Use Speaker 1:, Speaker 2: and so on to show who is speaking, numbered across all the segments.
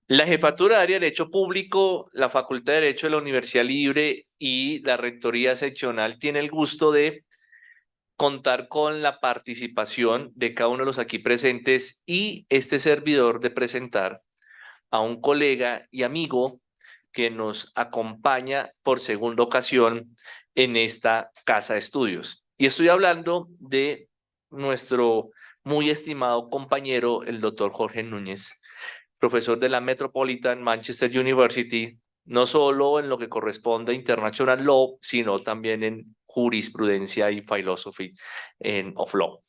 Speaker 1: La Jefatura de Área de Derecho Público, la Facultad de Derecho de la Universidad Libre y la Rectoría Seccional tiene el gusto de contar con la participación de cada uno de los aquí presentes y este servidor de presentar a un colega y amigo que nos acompaña por segunda ocasión en esta casa de estudios. Y estoy hablando de nuestro muy estimado compañero, el doctor Jorge Núñez, profesor de la Metropolitan Manchester University, no solo en lo que corresponde a International Law, sino también en jurisprudencia y philosophy of law.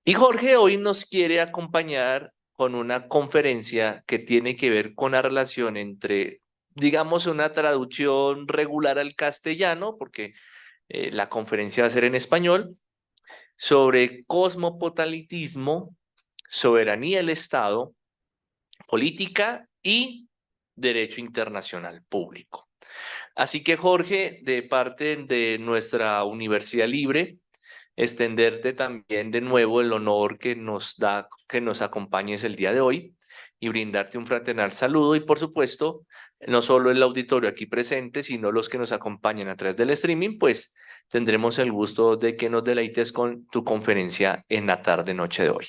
Speaker 1: Y Jorge hoy nos quiere acompañar con una conferencia que tiene que ver con la relación entre, digamos, una traducción regular al castellano, porque la conferencia va a ser en español, sobre cosmopolitismo, soberanía del Estado, política y derecho internacional público. Así que Jorge, de parte de nuestra Universidad Libre, extenderte también de nuevo el honor que nos da que nos acompañes el día de hoy y brindarte un fraternal saludo y por supuesto, no solo el auditorio aquí presente, sino los que nos acompañan a través del streaming, pues tendremos el gusto de que nos deleites con tu conferencia en la tarde-noche de hoy.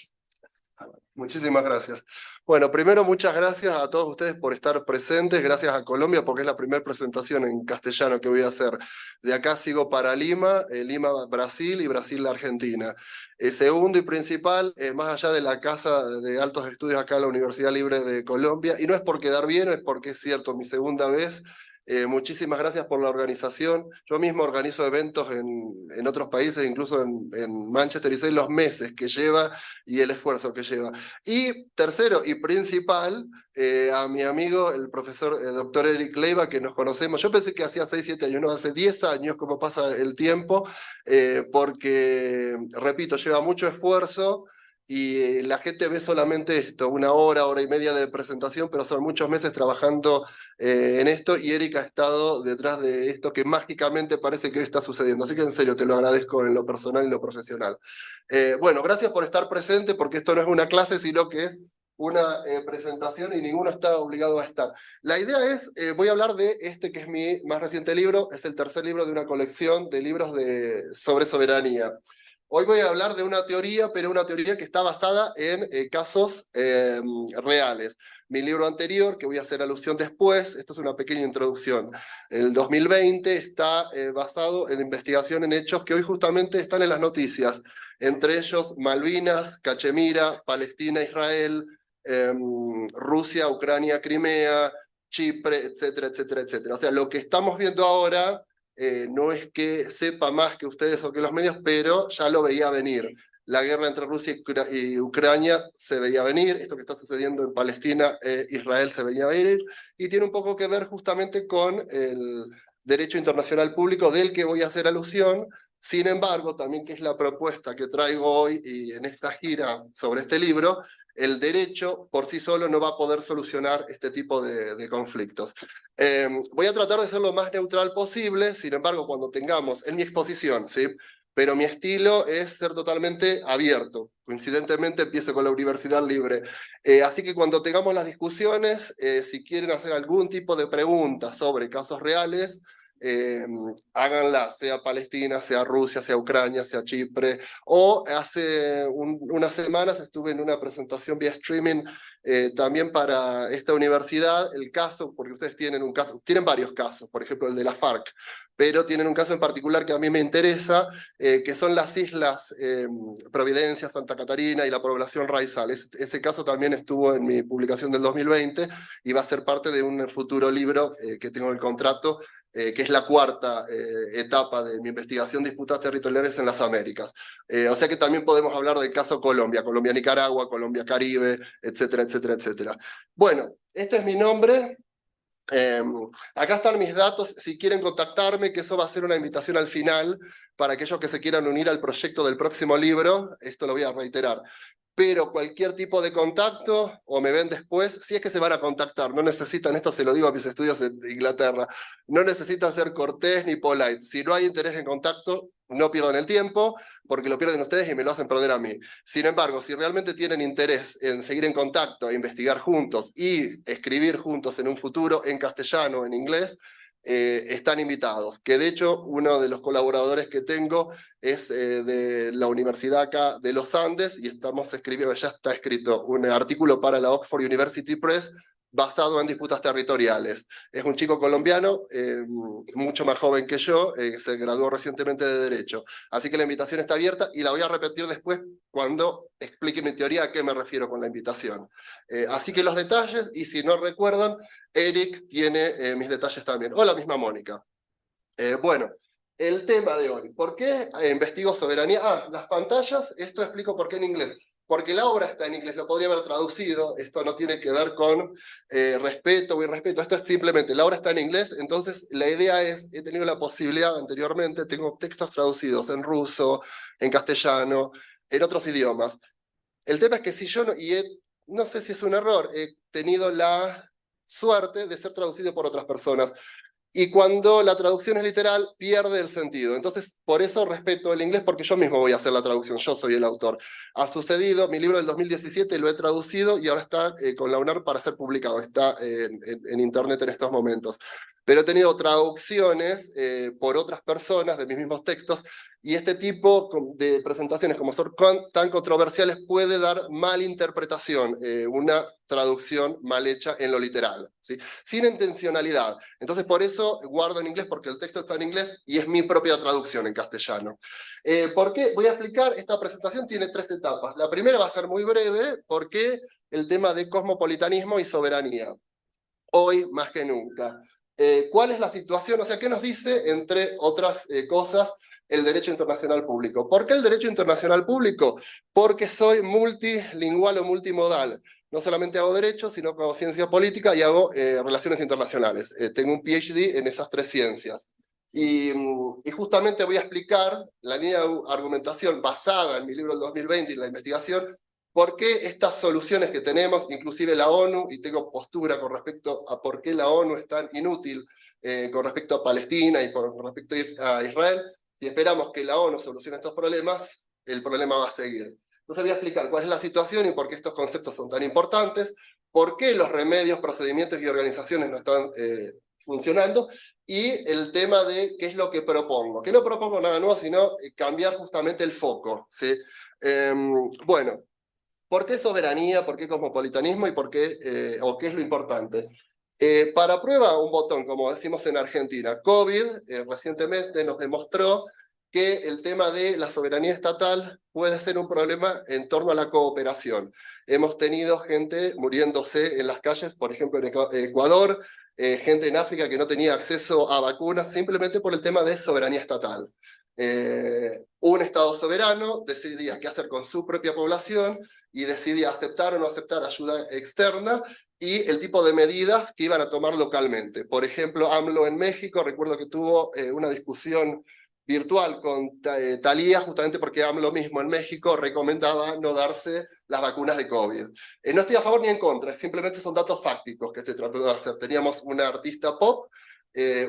Speaker 2: Muchísimas gracias. Bueno, primero muchas gracias a todos ustedes por estar presentes, gracias a Colombia porque es la primera presentación en castellano que voy a hacer. De acá sigo para Lima, Lima, Brasil y Brasil, Argentina. Segundo y principal, más allá de la Casa de Altos Estudios acá en la Universidad Libre de Colombia, y no es por quedar bien, es porque es cierto, mi segunda vez. Muchísimas gracias por la organización. Yo mismo organizo eventos en otros países, incluso en Manchester, y sé los meses que lleva y el esfuerzo que lleva. Y tercero y principal, a mi amigo, el profesor doctor Eric Leiva, que nos conocemos. Yo pensé que hacía 6, 7 años, no, hace 10 años, como pasa el tiempo, porque, repito, lleva mucho esfuerzo. Y la gente ve solamente esto, una hora, hora y media de presentación, pero son muchos meses trabajando en esto y Erika ha estado detrás de esto que mágicamente parece que hoy está sucediendo. Así que en serio te lo agradezco en lo personal y lo profesional. Bueno, gracias por estar presente porque esto no es una clase, sino que es una presentación y ninguno está obligado a estar. La idea es, voy a hablar de este que es mi más reciente libro, es el tercer libro de una colección de libros sobre soberanía. Hoy voy a hablar de una teoría, pero una teoría que está basada en casos reales. Mi libro anterior, que voy a hacer alusión después, esto es una pequeña introducción. El 2020 está basado en investigación en hechos que hoy justamente están en las noticias, entre ellos Malvinas, Cachemira, Palestina, Israel, Rusia, Ucrania, Crimea, Chipre, etcétera, etcétera, etcétera. O sea, lo que estamos viendo ahora no es que sepa más que ustedes o que los medios, pero ya lo veía venir. La guerra entre Rusia y Ucrania se veía venir, esto que está sucediendo en Palestina, Israel se veía venir, y tiene un poco que ver justamente con el derecho internacional público del que voy a hacer alusión. Sin embargo, también que es la propuesta que traigo hoy y en esta gira sobre este libro, el derecho por sí solo no va a poder solucionar este tipo de conflictos. Voy a tratar de ser lo más neutral posible, sin embargo, cuando tengamos, en mi exposición, ¿sí? Pero mi estilo es ser totalmente abierto. Coincidentemente empiezo con la Universidad Libre. Así que cuando tengamos las discusiones, si quieren hacer algún tipo de preguntas sobre casos reales, háganla, sea Palestina, sea Rusia, sea Ucrania, sea Chipre. O hace unas semanas estuve en una presentación vía streaming también para esta universidad, el caso, porque ustedes tienen un caso, tienen varios casos, por ejemplo el de la FARC, pero tienen un caso en particular que a mí me interesa, que son las islas Providencia, Santa Catarina y la población Raizal. Ese caso también estuvo en mi publicación del 2020 y va a ser parte de un futuro libro que tengo en el contrato, que es la cuarta etapa de mi investigación, disputas territoriales en las Américas. O sea que también podemos hablar del caso Colombia, Colombia-Nicaragua, Colombia-Caribe, etcétera, etcétera, etcétera. Bueno, este es mi nombre. Acá están mis datos, si quieren contactarme, que eso va a ser una invitación al final para aquellos que se quieran unir al proyecto del próximo libro, esto lo voy a reiterar. Pero cualquier tipo de contacto, o me ven después, si es que se van a contactar, no necesitan, esto se lo digo a mis estudios en Inglaterra, no necesitan ser cortés ni polite. Si no hay interés en contacto, no pierdan el tiempo, porque lo pierden ustedes y me lo hacen perder a mí. Sin embargo, si realmente tienen interés en seguir en contacto, investigar juntos y escribir juntos en un futuro en castellano o en inglés, están invitados. Que de hecho, uno de los colaboradores que tengo es de la Universidad acá de los Andes y estamos escribiendo, ya está escrito un artículo para la Oxford University Press basado en disputas territoriales. Es un chico colombiano, mucho más joven que yo, se graduó recientemente de Derecho. Así que la invitación está abierta y la voy a repetir después cuando explique mi teoría a qué me refiero con la invitación. Así que los detalles, y si no recuerdan, Eric tiene mis detalles también. O la misma Mónica. Bueno, el tema de hoy. ¿Por qué investigo soberanía? Las pantallas, esto explico por qué en inglés. Porque la obra está en inglés, lo podría haber traducido, esto no tiene que ver con respeto o irrespeto, esto es simplemente, la obra está en inglés, entonces la idea es, he tenido la posibilidad anteriormente, tengo textos traducidos en ruso, en castellano, en otros idiomas. El tema es que si yo, no sé si es un error, he tenido la suerte de ser traducido por otras personas. Y cuando la traducción es literal, pierde el sentido. Entonces, por eso respeto el inglés, porque yo mismo voy a hacer la traducción, yo soy el autor. Ha sucedido, mi libro del 2017 lo he traducido y ahora está con la UNAR para ser publicado, está en internet en estos momentos. Pero he tenido traducciones por otras personas de mis mismos textos, y este tipo de presentaciones, como son tan controversiales, puede dar malinterpretación, una traducción mal hecha en lo literal, ¿sí? Sin intencionalidad. Entonces, por eso guardo en inglés, porque el texto está en inglés y es mi propia traducción en castellano. ¿Por qué? Voy a explicar, esta presentación tiene 3 etapas. La primera va a ser muy breve, porque el tema de cosmopolitanismo y soberanía. Hoy más que nunca. ¿Cuál es la situación? O sea, ¿qué nos dice, entre otras cosas, el derecho internacional público? ¿Por qué el derecho internacional público? Porque soy multilingüal o multimodal. No solamente hago derecho, sino que hago ciencia política y hago relaciones internacionales. Tengo un PhD en esas 3 ciencias. Y justamente voy a explicar la línea de argumentación basada en mi libro del 2020 y la investigación. ¿Por qué estas soluciones que tenemos, inclusive la ONU, y tengo postura con respecto a por qué la ONU es tan inútil con respecto a Palestina y con respecto a Israel? Si esperamos que la ONU solucione estos problemas, el problema va a seguir. Entonces voy a explicar cuál es la situación y por qué estos conceptos son tan importantes, por qué los remedios, procedimientos y organizaciones no están funcionando, y el tema de qué es lo que propongo. Que no propongo nada nuevo, sino cambiar justamente el foco, ¿sí? Bueno, ¿por qué soberanía? ¿Por qué cosmopolitanismo? ¿Y por qué, o qué es lo importante? Para prueba, un botón, como decimos en Argentina. COVID recientemente nos demostró que el tema de la soberanía estatal puede ser un problema en torno a la cooperación. Hemos tenido gente muriéndose en las calles, por ejemplo en Ecuador, gente en África que no tenía acceso a vacunas simplemente por el tema de soberanía estatal. Un Estado soberano decidía qué hacer con su propia población y decidía aceptar o no aceptar ayuda externa y el tipo de medidas que iban a tomar localmente. Por ejemplo, AMLO en México, recuerdo que tuvo una discusión virtual con Thalía, justamente porque AMLO mismo en México recomendaba no darse las vacunas de COVID. No estoy a favor ni en contra, simplemente son datos fácticos que estoy tratando de hacer. Teníamos una artista pop,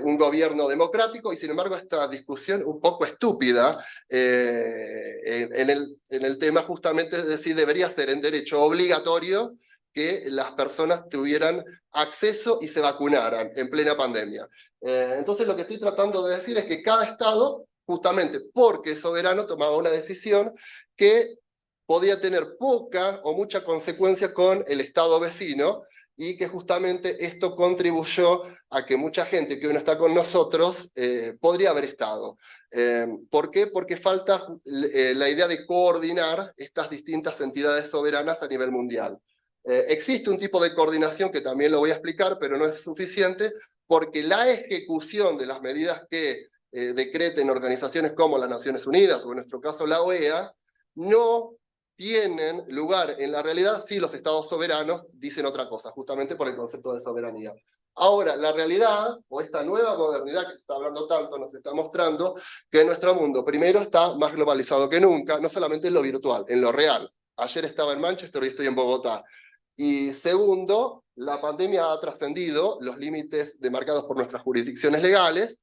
Speaker 2: un gobierno democrático, y sin embargo esta discusión un poco estúpida en el tema justamente de si debería ser en derecho obligatorio que las personas tuvieran acceso y se vacunaran en plena pandemia. Entonces lo que estoy tratando de decir es que cada Estado, justamente porque es soberano, tomaba una decisión que podía tener poca o mucha consecuencia con el Estado vecino, y que justamente esto contribuyó a que mucha gente que hoy no está con nosotros podría haber estado. ¿Por qué? Porque falta la idea de coordinar estas distintas entidades soberanas a nivel mundial. Existe un tipo de coordinación que también lo voy a explicar, pero no es suficiente, porque la ejecución de las medidas que decreten organizaciones como las Naciones Unidas, o en nuestro caso la OEA, no tienen lugar en la realidad si los estados soberanos dicen otra cosa, justamente por el concepto de soberanía. Ahora, la realidad, o esta nueva modernidad que se está hablando tanto, nos está mostrando que nuestro mundo, primero, está más globalizado que nunca, no solamente en lo virtual, en lo real. Ayer estaba en Manchester, hoy estoy en Bogotá. Y segundo, la pandemia ha trascendido los límites demarcados por nuestras jurisdicciones legales.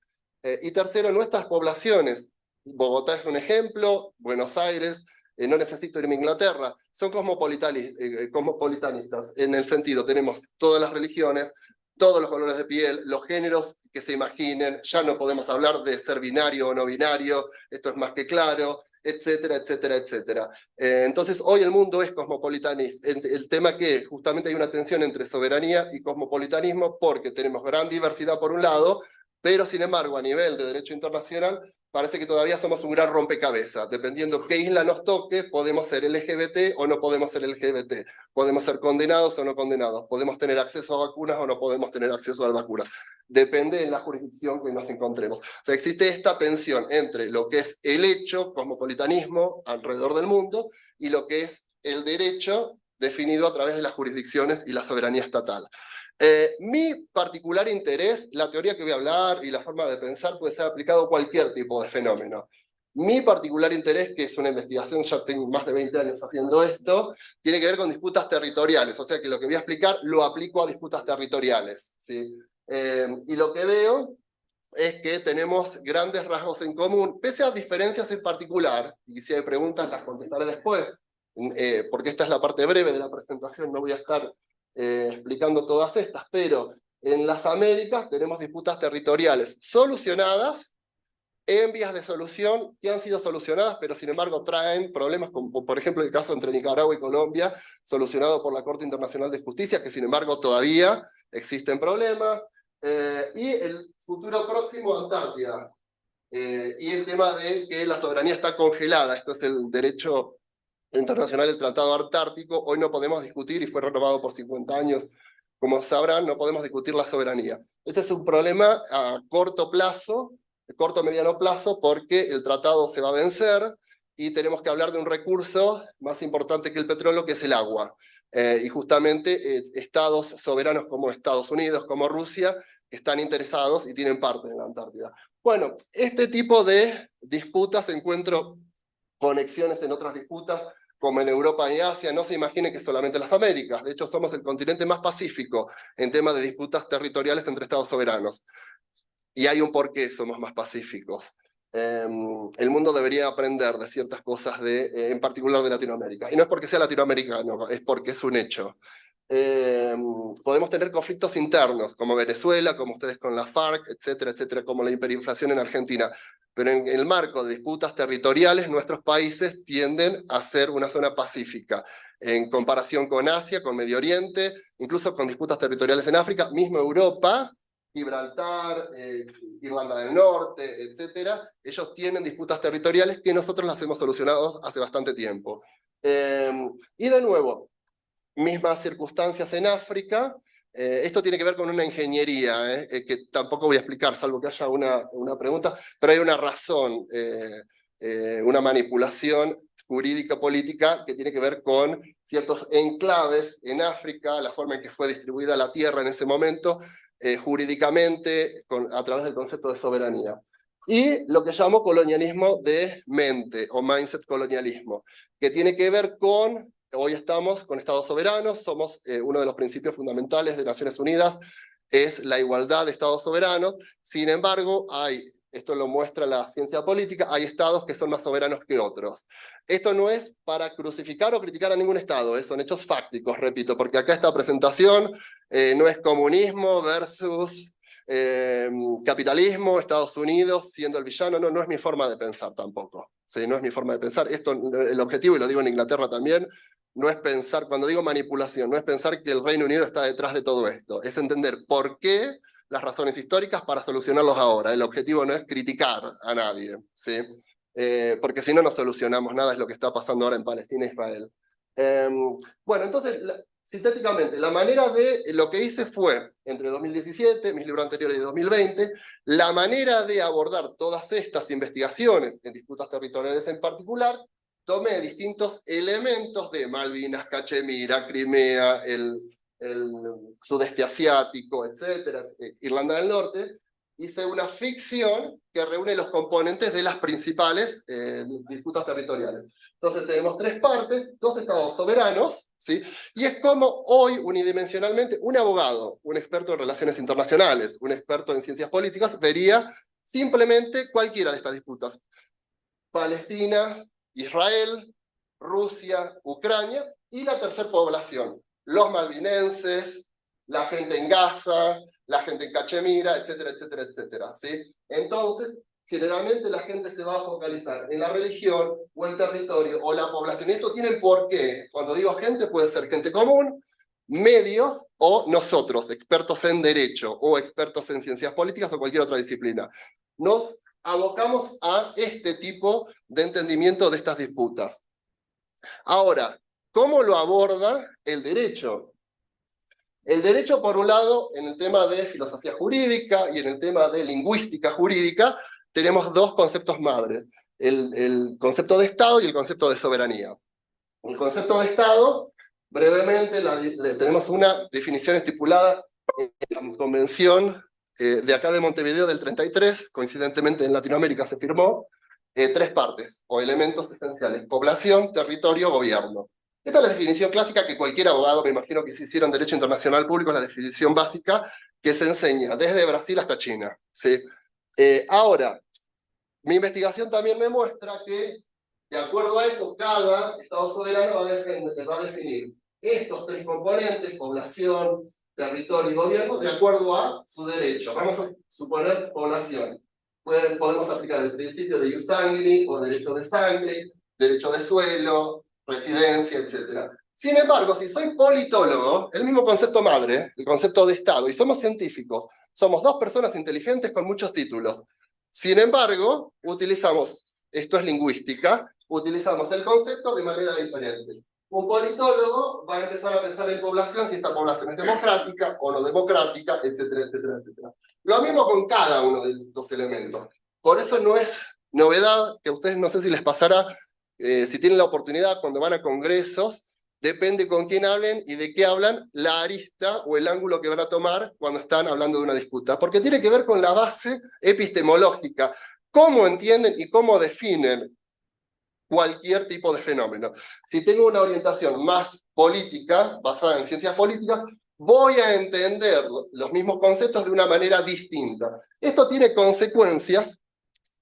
Speaker 2: Y tercero, nuestras poblaciones Bogotá es un ejemplo, Buenos Aires, no necesito irme a Inglaterra, son cosmopolitanistas, en el sentido, tenemos todas las religiones, todos los colores de piel, los géneros que se imaginen, ya no podemos hablar de ser binario o no binario, esto es más que claro, etcétera, etcétera, etcétera. Entonces, hoy el mundo es cosmopolitanista. El tema que justamente hay una tensión entre soberanía y cosmopolitanismo, porque tenemos gran diversidad por un lado, pero sin embargo, a nivel de derecho internacional, parece que todavía somos un gran rompecabezas. Dependiendo qué isla nos toque, podemos ser LGBT o no podemos ser LGBT. Podemos ser condenados o no condenados. Podemos tener acceso a vacunas o no podemos tener acceso a vacunas. Depende de la jurisdicción que nos encontremos. O sea, existe esta tensión entre lo que es el hecho, cosmopolitanismo alrededor del mundo, y lo que es el derecho definido a través de las jurisdicciones y la soberanía estatal. Mi particular interés, la teoría que voy a hablar y la forma de pensar puede ser aplicado a cualquier tipo de fenómeno. Mi particular interés, que es una investigación, ya tengo más de 20 años haciendo esto, tiene que ver con disputas territoriales, o sea que lo que voy a explicar lo aplico a disputas territoriales, ¿sí? Y lo que veo es que tenemos grandes rasgos en común, pese a diferencias en particular, y si hay preguntas las contestaré después, porque esta es la parte breve de la presentación, no voy a estar explicando todas estas, pero en las Américas tenemos disputas territoriales solucionadas, en vías de solución, que han sido solucionadas, pero sin embargo traen problemas, como por ejemplo el caso entre Nicaragua y Colombia, solucionado por la Corte Internacional de Justicia, que sin embargo todavía existen problemas, y el futuro próximo, Antártida, y el tema de que la soberanía está congelada, esto es el derecho internacional del Tratado Antártico, hoy no podemos discutir, y fue renovado por 50 años, como sabrán, no podemos discutir la soberanía. Este es un problema a corto plazo, mediano plazo, porque el tratado se va a vencer y tenemos que hablar de un recurso más importante que el petróleo, que es el agua. Y justamente estados soberanos como Estados Unidos, como Rusia, están interesados y tienen parte en la Antártida. Bueno, este tipo de disputas encuentro conexiones en otras disputas, como en Europa y Asia. No se imaginen que solamente las Américas. De hecho, somos el continente más pacífico en temas de disputas territoriales entre estados soberanos. Y hay un porqué somos más pacíficos. El mundo debería aprender de ciertas cosas, en particular de Latinoamérica. Y no es porque sea latinoamericano, es porque es un hecho. Podemos tener conflictos internos, como Venezuela, como ustedes con la FARC, etcétera, etcétera, como la hiperinflación en Argentina. Pero en el marco de disputas territoriales, nuestros países tienden a ser una zona pacífica. En comparación con Asia, con Medio Oriente, incluso con disputas territoriales en África, mismo Europa, Gibraltar, Irlanda del Norte, etcétera, ellos tienen disputas territoriales que nosotros las hemos solucionado hace bastante tiempo. Y de nuevo, mismas circunstancias en África. Esto tiene que ver con una ingeniería, que tampoco voy a explicar, salvo que haya una pregunta, pero hay una razón, una manipulación jurídica política que tiene que ver con ciertos enclaves en África, la forma en que fue distribuida la tierra en ese momento, jurídicamente, a través del concepto de soberanía. Y lo que llamo colonialismo de mente, o mindset colonialismo, que tiene que ver con, hoy estamos con estados soberanos, somos uno de los principios fundamentales de Naciones Unidas, es la igualdad de estados soberanos. Sin embargo, esto lo muestra la ciencia política, hay estados que son más soberanos que otros. Esto no es para crucificar o criticar a ningún estado, son hechos fácticos, repito, porque acá esta presentación no es comunismo versus capitalismo, Estados Unidos siendo el villano, no es mi forma de pensar tampoco. ¿Sí? No es mi forma de pensar. El objetivo, y lo digo en Inglaterra también, no es pensar, cuando digo manipulación, no es pensar que el Reino Unido está detrás de todo esto, es entender por qué, las razones históricas para solucionarlos ahora. El objetivo no es criticar a nadie, ¿sí? Porque si no, no solucionamos nada, es lo que está pasando ahora en Palestina e Israel. Bueno, entonces, sintéticamente, la manera de, lo que hice fue, entre 2017, mis libros anteriores de 2020, la manera de abordar todas estas investigaciones, en disputas territoriales en particular, tomé distintos elementos de Malvinas, Cachemira, Crimea, el sudeste asiático, etcétera, Irlanda del Norte, hice una ficción que reúne los componentes de las principales disputas territoriales. Entonces tenemos tres partes, dos estados soberanos, ¿sí? Y es como hoy, unidimensionalmente, un abogado, un experto en relaciones internacionales, un experto en ciencias políticas, vería simplemente cualquiera de estas disputas. Palestina, Israel, Rusia, Ucrania, y la tercera población, los malvinenses, la gente en Gaza, la gente en Cachemira, etcétera, etcétera, etcétera, ¿sí? Entonces, generalmente la gente se va a focalizar en la religión, o el territorio, o la población. Y esto tiene por qué. Cuando digo gente, puede ser gente común, medios, o nosotros, expertos en derecho, o expertos en ciencias políticas, o cualquier otra disciplina. Nos abocamos a este tipo de entendimiento de estas disputas. Ahora, ¿cómo lo aborda el derecho? El derecho, por un lado, en el tema de filosofía jurídica y en el tema de lingüística jurídica, tenemos dos conceptos madres, el concepto de Estado y el concepto de soberanía. El concepto de Estado, brevemente, tenemos una definición estipulada en la Convención de acá de Montevideo del 33, coincidentemente en Latinoamérica se firmó, tres partes o elementos esenciales: población, territorio, gobierno. Esta es la definición clásica que cualquier abogado, me imagino que si hicieron Derecho Internacional Público, es la definición básica que se enseña desde Brasil hasta China, ¿sí? Ahora, mi investigación también me muestra que, de acuerdo a eso, cada Estado soberano va a definir estos tres componentes: población, territorio y gobierno, de acuerdo a su derecho. Vamos a suponer población. Podemos aplicar el principio de ius sanguinis, o derecho de sangre, derecho de suelo, residencia, etc. Sin embargo, si soy politólogo, el mismo concepto madre, el concepto de Estado, y somos científicos, somos dos personas inteligentes con muchos títulos. Sin embargo, esto es lingüística, utilizamos el concepto de manera diferente. Un politólogo va a empezar a pensar en población, si esta población es democrática o no democrática, etcétera, etcétera, etcétera. Lo mismo con cada uno de estos elementos. Por eso no es novedad que a ustedes, no sé si les pasará, si tienen la oportunidad cuando van a congresos, depende con quién hablen y de qué hablan, la arista o el ángulo que van a tomar cuando están hablando de una disputa. Porque tiene que ver con la base epistemológica, cómo entienden y cómo definen cualquier tipo de fenómeno. Si tengo una orientación más política, basada en ciencias políticas, voy a entender los mismos conceptos de una manera distinta. Esto tiene consecuencias.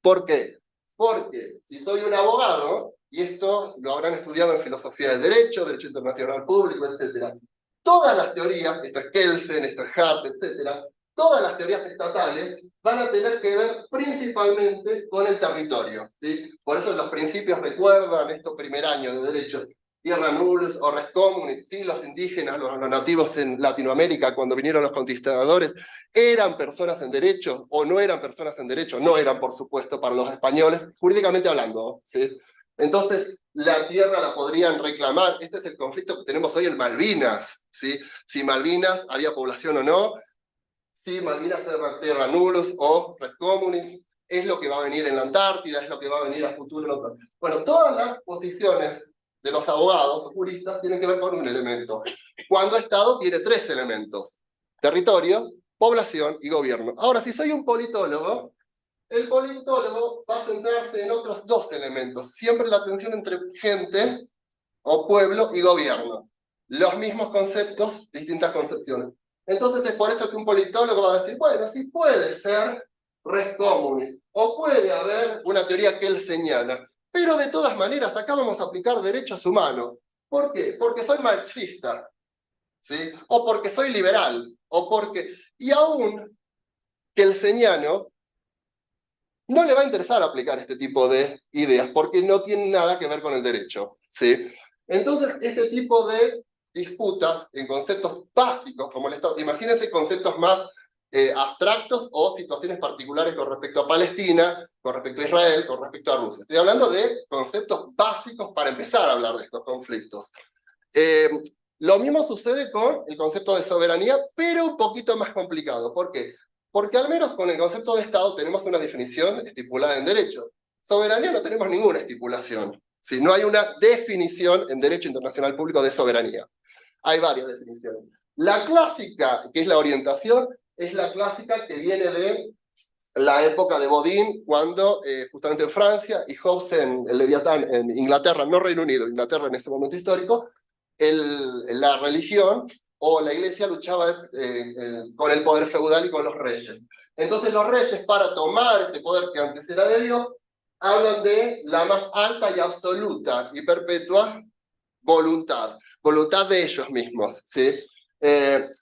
Speaker 2: ¿Por qué? Porque si soy un abogado, y esto lo habrán estudiado en filosofía del derecho, derecho internacional público, etc., todas las teorías, esto es Kelsen, esto es Hart, etc., todas las teorías estatales van a tener que ver principalmente con el territorio, ¿sí? Por eso los principios recuerdan esto primer año de derecho: tierra nullius o res communis, ¿sí? Los indígenas, los nativos en Latinoamérica, cuando vinieron los conquistadores, ¿eran personas en derecho o no eran personas en derecho? No eran, por supuesto, para los españoles, jurídicamente hablando, ¿sí? Entonces, la tierra la podrían reclamar. Este es el conflicto que tenemos hoy en Malvinas, ¿sí? Si Malvinas había población o no, si Malvinas era tierra nullius o res communis, es lo que va a venir en la Antártida, es lo que va a venir a futuro en otro. Bueno, todas las posiciones de los abogados o juristas tienen que ver con un elemento. Cuando Estado tiene tres elementos: territorio, población y gobierno. Ahora, si soy un politólogo, el politólogo va a centrarse en otros dos elementos. Siempre la tensión entre gente o pueblo y gobierno. Los mismos conceptos, distintas concepciones. Entonces es por eso que un politólogo va a decir, bueno, sí puede ser res communis, o puede haber una teoría que él señala, pero de todas maneras acá vamos a aplicar derechos humanos. ¿Por qué? Porque soy marxista, ¿sí? O porque soy liberal, o porque... Y aún que el señano no le va a interesar aplicar este tipo de ideas, porque no tienen nada que ver con el derecho, ¿sí? Entonces, este tipo de disputas en conceptos básicos, como el Estado, imagínense conceptos más abstractos o situaciones particulares con respecto a Palestina, con respecto a Israel, con respecto a Rusia. Estoy hablando de conceptos básicos para empezar a hablar de estos conflictos. Lo mismo sucede con el concepto de soberanía, pero un poquito más complicado. ¿Por qué? Porque al menos con el concepto de Estado tenemos una definición estipulada en derecho. Soberanía no tenemos ninguna estipulación. ¿Sí? No hay una definición en derecho internacional público de soberanía. Hay varias definiciones. La clásica, que es la orientación, es la clásica que viene de la época de Bodin, cuando justamente en Francia y Hobbes en el Leviatán en Inglaterra, no Reino Unido, Inglaterra en ese momento histórico, la religión o la iglesia luchaba con el poder feudal y con los reyes. Entonces los reyes, para tomar este poder que antes era de Dios, hablan de la más alta y absoluta y perpetua voluntad, voluntad de ellos mismos, ¿sí?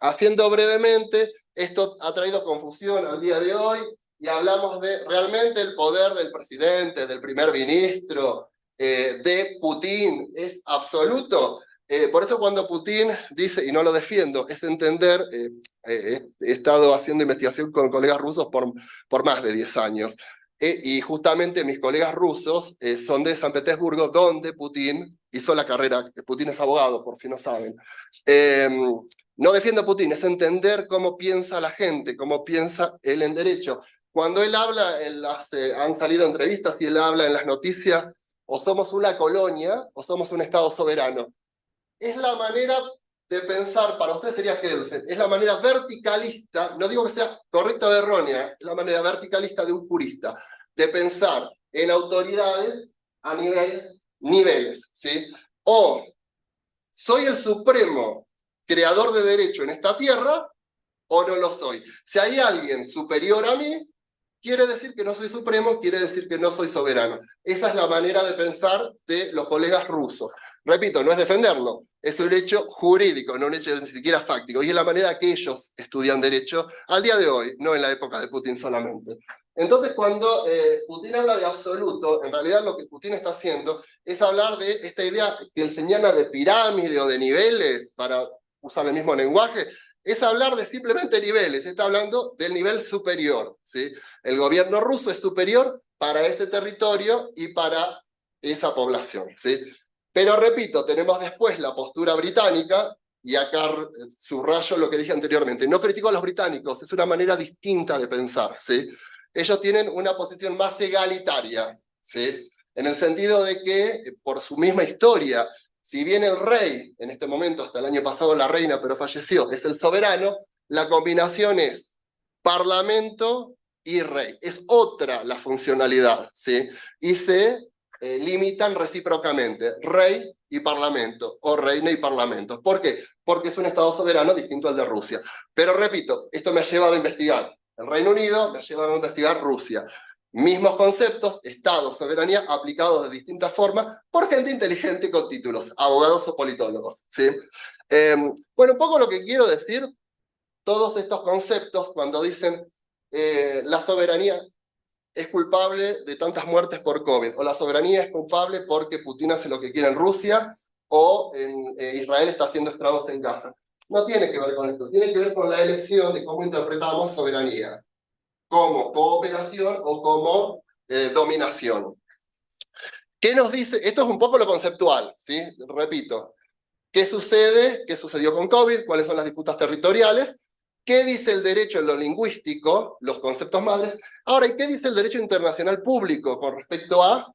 Speaker 2: Haciendo brevemente, esto ha traído confusión al día de hoy y hablamos de realmente el poder del presidente, del primer ministro, de Putin, ¿es absoluto? Por eso cuando Putin dice, y no lo defiendo, es entender, he estado haciendo investigación con colegas rusos por más de 10 años, y justamente mis colegas rusos son de San Petersburgo, donde Putin hizo la carrera. Putin es abogado, por si no saben. No defiendo a Putin, es entender cómo piensa la gente, cómo piensa él en derecho. Cuando él habla, han salido entrevistas y él habla en las noticias, o somos una colonia o somos un Estado soberano. Es la manera de pensar, para usted sería Kelsen, es la manera verticalista, no digo que sea correcta o errónea, es la manera verticalista de un jurista, de pensar en autoridades a niveles, ¿sí? O soy el supremo creador de derecho en esta tierra, o no lo soy. Si hay alguien superior a mí, quiere decir que no soy supremo, quiere decir que no soy soberano. Esa es la manera de pensar de los colegas rusos. Repito, no es defenderlo, es un hecho jurídico, no un hecho ni siquiera fáctico, y es la manera que ellos estudian derecho al día de hoy, no en la época de Putin solamente. Entonces, cuando Putin habla de absoluto, en realidad lo que Putin está haciendo es hablar de esta idea que él señala de pirámide o de niveles, para usar el mismo lenguaje, es hablar de simplemente niveles, está hablando del nivel superior, ¿sí? El gobierno ruso es superior para ese territorio y para esa población, ¿sí? Pero repito, tenemos después la postura británica, y acá subrayo lo que dije anteriormente, no critico a los británicos, es una manera distinta de pensar, ¿sí? Ellos tienen una posición más egalitaria, ¿sí? En el sentido de que, por su misma historia, si bien el rey, en este momento, hasta el año pasado la reina, pero falleció, es el soberano, la combinación es parlamento y rey. Es otra la funcionalidad, ¿sí? Y se limitan recíprocamente, rey y parlamento, o reina y parlamento. ¿Por qué? Porque es un Estado soberano distinto al de Rusia. Pero repito, esto me ha llevado a investigar el Reino Unido, me ha llevado a investigar Rusia. Mismos conceptos, Estado, soberanía, aplicados de distintas formas por gente inteligente con títulos, abogados o politólogos, ¿sí? Bueno, un poco lo que quiero decir, todos estos conceptos, cuando dicen la soberanía es culpable de tantas muertes por COVID, o la soberanía es culpable porque Putin hace lo que quiere en Rusia, o en, Israel está haciendo estragos en Gaza. No tiene que ver con esto, tiene que ver con la elección de cómo interpretamos soberanía, como cooperación o como dominación. ¿Qué nos dice? Esto es un poco lo conceptual, ¿sí? Repito. ¿Qué sucede? ¿Qué sucedió con COVID? ¿Cuáles son las disputas territoriales? ¿Qué dice el derecho en lo lingüístico? Los conceptos madres. Ahora, ¿y qué dice el derecho internacional público con respecto a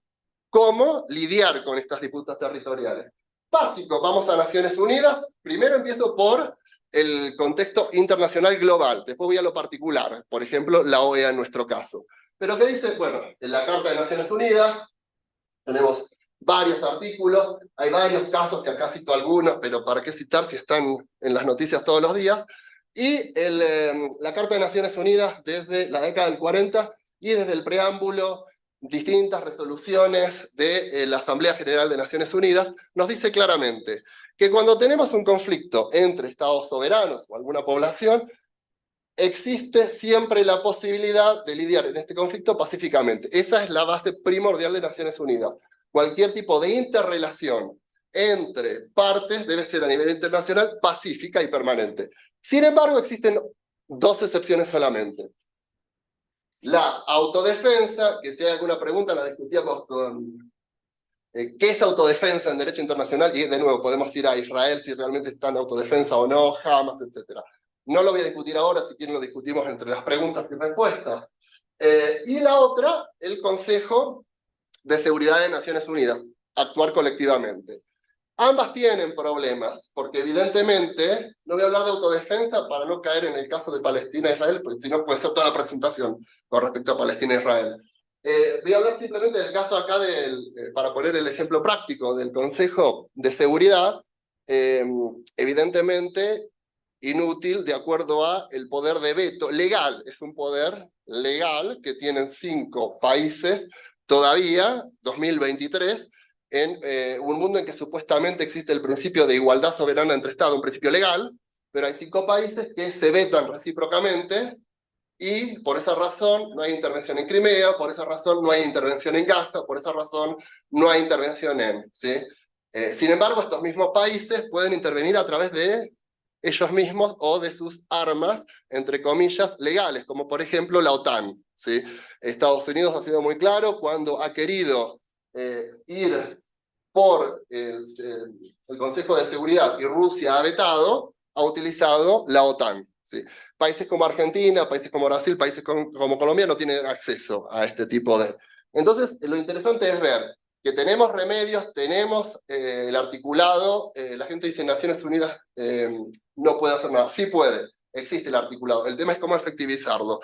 Speaker 2: cómo lidiar con estas disputas territoriales? Básico, vamos a Naciones Unidas. Primero empiezo por el contexto internacional global, después voy a lo particular, por ejemplo, la OEA en nuestro caso. Pero ¿qué dice? Bueno, en la Carta de Naciones Unidas tenemos varios artículos, hay varios casos que acá cito algunos, pero ¿para qué citar si están en las noticias todos los días? Y la Carta de Naciones Unidas desde la década del 40 y desde el preámbulo, distintas resoluciones de la Asamblea General de Naciones Unidas, nos dice claramente que cuando tenemos un conflicto entre estados soberanos o alguna población, existe siempre la posibilidad de lidiar en este conflicto pacíficamente. Esa es la base primordial de Naciones Unidas. Cualquier tipo de interrelación entre partes debe ser a nivel internacional pacífica y permanente. Sin embargo, existen dos excepciones solamente. La autodefensa, que si hay alguna pregunta la discutíamos con ¿qué es autodefensa en derecho internacional? Y de nuevo, podemos ir a Israel si realmente está en autodefensa o no, Hamas, etc. No lo voy a discutir ahora, si quieren lo discutimos entre las preguntas y respuestas. Y la otra, el Consejo de Seguridad de Naciones Unidas, actuar colectivamente. Ambas tienen problemas, porque evidentemente, no voy a hablar de autodefensa para no caer en el caso de Palestina e Israel, porque si no puede ser toda la presentación con respecto a Palestina e Israel. Voy a hablar simplemente del caso acá, para poner el ejemplo práctico del Consejo de Seguridad, evidentemente inútil de acuerdo a el poder de veto legal, es un poder legal que tienen 5 países todavía, 2023, en un mundo en que supuestamente existe el principio de igualdad soberana entre Estados, un principio legal, pero hay 5 países que se vetan recíprocamente y por esa razón no hay intervención en Crimea, por esa razón no hay intervención en Gaza, por esa razón no hay intervención en... ¿sí? Sin embargo, estos mismos países pueden intervenir a través de ellos mismos o de sus armas, entre comillas, legales, como por ejemplo la OTAN. ¿sí? Estados Unidos ha sido muy claro cuando ha querido ir por el Consejo de Seguridad y Rusia ha vetado, ha utilizado la OTAN. ¿sí? Países como Argentina, países como Brasil, países como Colombia no tienen acceso a este tipo de... Entonces, lo interesante es ver que tenemos remedios, tenemos el articulado, la gente dice Naciones Unidas no puede hacer nada. Sí puede, existe el articulado. El tema es cómo efectivizarlo.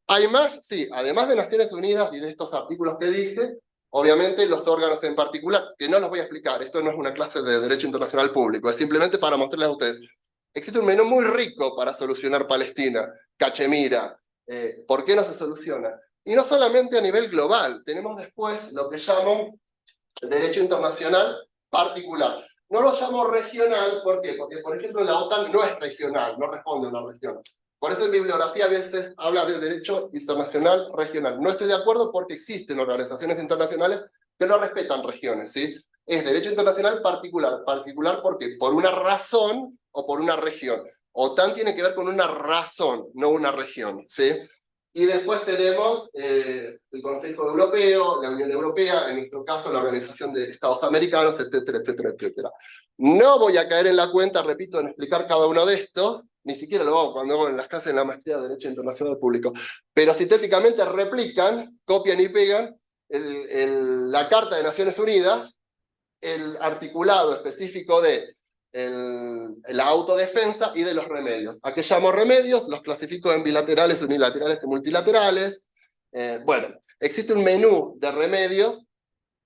Speaker 2: ¿Hay más? Sí, además de Naciones Unidas y de estos artículos que dije, obviamente los órganos en particular, que no los voy a explicar, esto no es una clase de Derecho Internacional Público, es simplemente para mostrarles a ustedes. Existe un menú muy rico para solucionar Palestina, Cachemira. ¿Por qué no se soluciona? Y no solamente a nivel global, tenemos después lo que llamo el derecho internacional particular. No lo llamo regional, ¿por qué? Porque, por ejemplo, la OTAN no es regional, no responde a una región. Por eso en bibliografía a veces habla de derecho internacional regional. No estoy de acuerdo porque existen organizaciones internacionales que no respetan regiones, ¿sí? Es derecho internacional particular. ¿Particular por qué? Por una razón o por una región. OTAN tiene que ver con una razón, no una región, ¿sí? Y después tenemos el Consejo Europeo, la Unión Europea, en nuestro caso la Organización de Estados Americanos, etcétera, etcétera, etcétera. No voy a caer en la cuenta, repito, en explicar cada uno de estos, ni siquiera lo hago cuando hago en las clases en la maestría de Derecho Internacional Público, pero sintéticamente replican, copian y pegan la Carta de Naciones Unidas, el articulado específico de la autodefensa y de los remedios. ¿A qué llamo remedios? Los clasifico en bilaterales, unilaterales y multilaterales. Bueno, existe un menú de remedios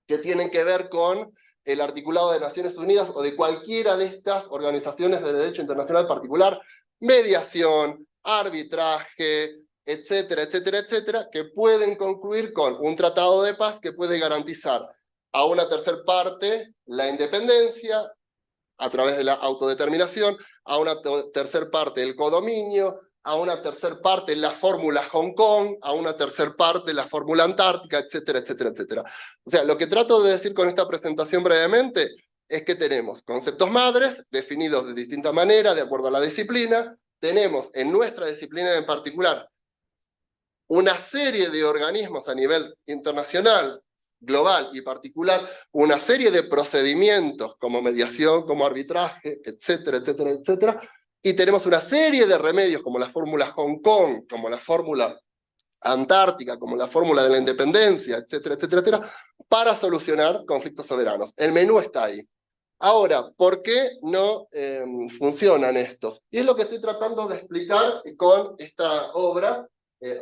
Speaker 2: que tienen que ver con el articulado de Naciones Unidas o de cualquiera de estas organizaciones de derecho internacional particular, mediación, arbitraje, etcétera, etcétera, etcétera, que pueden concluir con un tratado de paz que puede garantizar a una tercera parte la independencia a través de la autodeterminación, a una tercera parte el codominio, a una tercera parte la fórmula Hong Kong, a una tercera parte la fórmula Antártica, etcétera, etcétera, etcétera. O sea, lo que trato de decir con esta presentación brevemente es que tenemos conceptos madres definidos de distinta manera, de acuerdo a la disciplina. Tenemos en nuestra disciplina en particular una serie de organismos a nivel internacional, global y particular, una serie de procedimientos como mediación, como arbitraje, etcétera, etcétera, etcétera, y tenemos una serie de remedios como la fórmula Hong Kong, como la fórmula Antártica, como la fórmula de la independencia, etcétera, etcétera, etcétera, para solucionar conflictos soberanos. El menú está ahí. Ahora, ¿por qué no funcionan estos? Y es lo que estoy tratando de explicar con esta obra.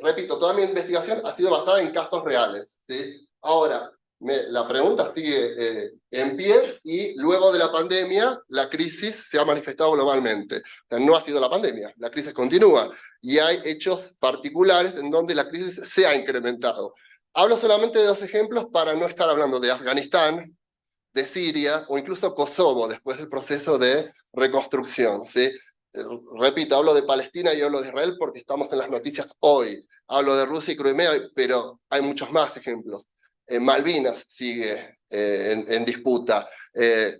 Speaker 2: Repito, toda mi investigación ha sido basada en casos reales, ¿sí? Ahora, la pregunta sigue en pie y luego de la pandemia la crisis se ha manifestado globalmente. O sea, no ha sido la pandemia, la crisis continúa y hay hechos particulares en donde la crisis se ha incrementado. Hablo solamente de 2 ejemplos para no estar hablando de Afganistán, de Siria o incluso Kosovo después del proceso de reconstrucción, ¿sí? Repito, hablo de Palestina y hablo de Israel porque estamos en las noticias hoy. Hablo de Rusia y Crimea, pero hay muchos más ejemplos. Malvinas sigue en disputa.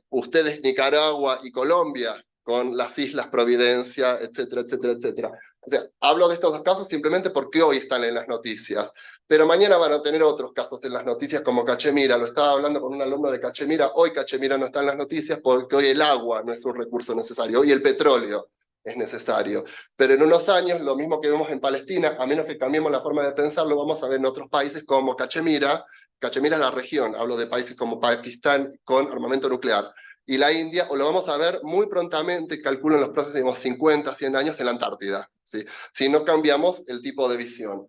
Speaker 2: Ustedes, Nicaragua y Colombia, con las Islas Providencia, etcétera, etcétera, etcétera. O sea, hablo de estos 2 casos simplemente porque hoy están en las noticias. Pero mañana van a tener otros casos en las noticias como Cachemira. Lo estaba hablando con un alumno de Cachemira. Hoy Cachemira no está en las noticias porque hoy el agua no es un recurso necesario. Hoy el petróleo es necesario. Pero en unos años, lo mismo que vemos en Palestina, a menos que cambiemos la forma de pensarlo, vamos a ver en otros países como Cachemira. Cachemira es la región, hablo de países como Pakistán con armamento nuclear. Y la India, o lo vamos a ver muy prontamente, calculo en los próximos 50, 100 años en la Antártida, ¿sí? Si no cambiamos el tipo de visión.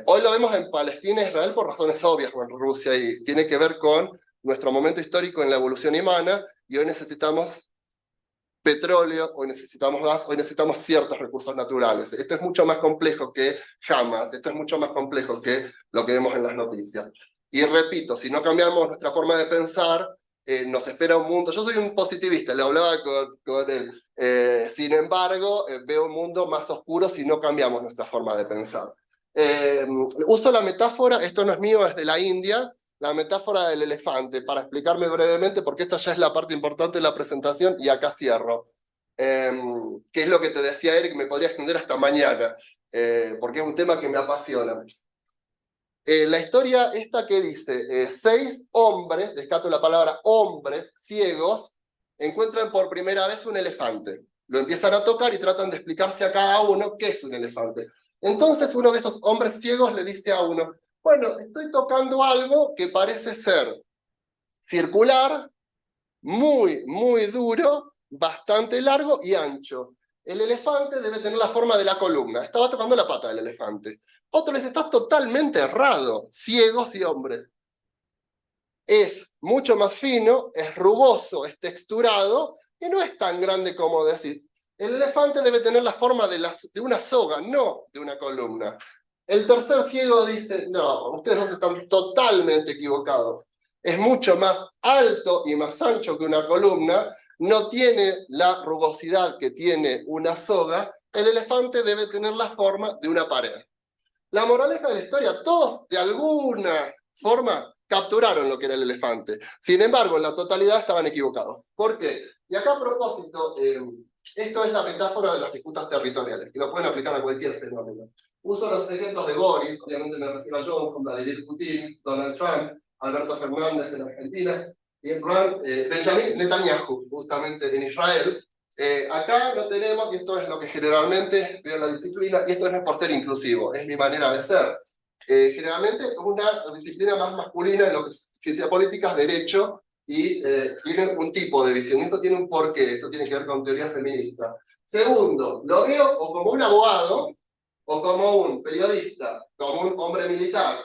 Speaker 2: Hoy lo vemos en Palestina e Israel por razones obvias, o en Rusia, y tiene que ver con nuestro momento histórico en la evolución humana, y hoy necesitamos petróleo, hoy necesitamos gas, hoy necesitamos ciertos recursos naturales. Esto es mucho más complejo que Hamas, esto es mucho más complejo que lo que vemos en las noticias. Y repito, si no cambiamos nuestra forma de pensar, nos espera un mundo. Yo soy un positivista, le hablaba con él. Sin embargo, veo un mundo más oscuro si no cambiamos nuestra forma de pensar. Uso la metáfora, esto no es mío, es de la India, la metáfora del elefante, para explicarme brevemente, porque esta ya es la parte importante de la presentación, y acá cierro. Que es lo que te decía Eric, me podría extender hasta mañana, porque es un tema que me apasiona. La historia esta que dice, 6 hombres, descato la palabra hombres, ciegos, encuentran por primera vez un elefante. Lo empiezan a tocar y tratan de explicarse a cada uno qué es un elefante. Entonces uno de estos hombres ciegos le dice a uno, bueno, estoy tocando algo que parece ser circular, muy duro, bastante largo y ancho. El elefante debe tener la forma de la columna. Estaba tocando la pata del elefante. Otro le dice, estás totalmente errado, ciegos y hombres. Es mucho más fino, es rugoso, es texturado, y no es tan grande como decir. El elefante debe tener la forma de una soga, no de una columna. El tercer ciego dice, no, ustedes están totalmente equivocados. Es mucho más alto y más ancho que una columna, no tiene la rugosidad que tiene una soga, el elefante debe tener la forma de una pared. La moraleja de la historia, todos de alguna forma capturaron lo que era el elefante. Sin embargo, en la totalidad estaban equivocados. ¿Por qué? Y acá a propósito, esto es la metáfora de las disputas territoriales, que lo pueden aplicar a cualquier fenómeno. Uso los ejemplos de Boris, obviamente me refiero a Johnson, Vladimir Putin, Donald Trump, Alberto Fernández en Argentina, y Benjamin Netanyahu, justamente en Israel. Acá lo tenemos, y esto es lo que generalmente veo en la disciplina, y esto no es por ser inclusivo, es mi manera de ser. Generalmente una disciplina más masculina en lo que es ciencia política, es derecho, y tienen un tipo de visión. Esto tiene un porqué, esto tiene que ver con teoría feminista. Segundo, lo veo o como un abogado, o como un periodista, como un hombre militar,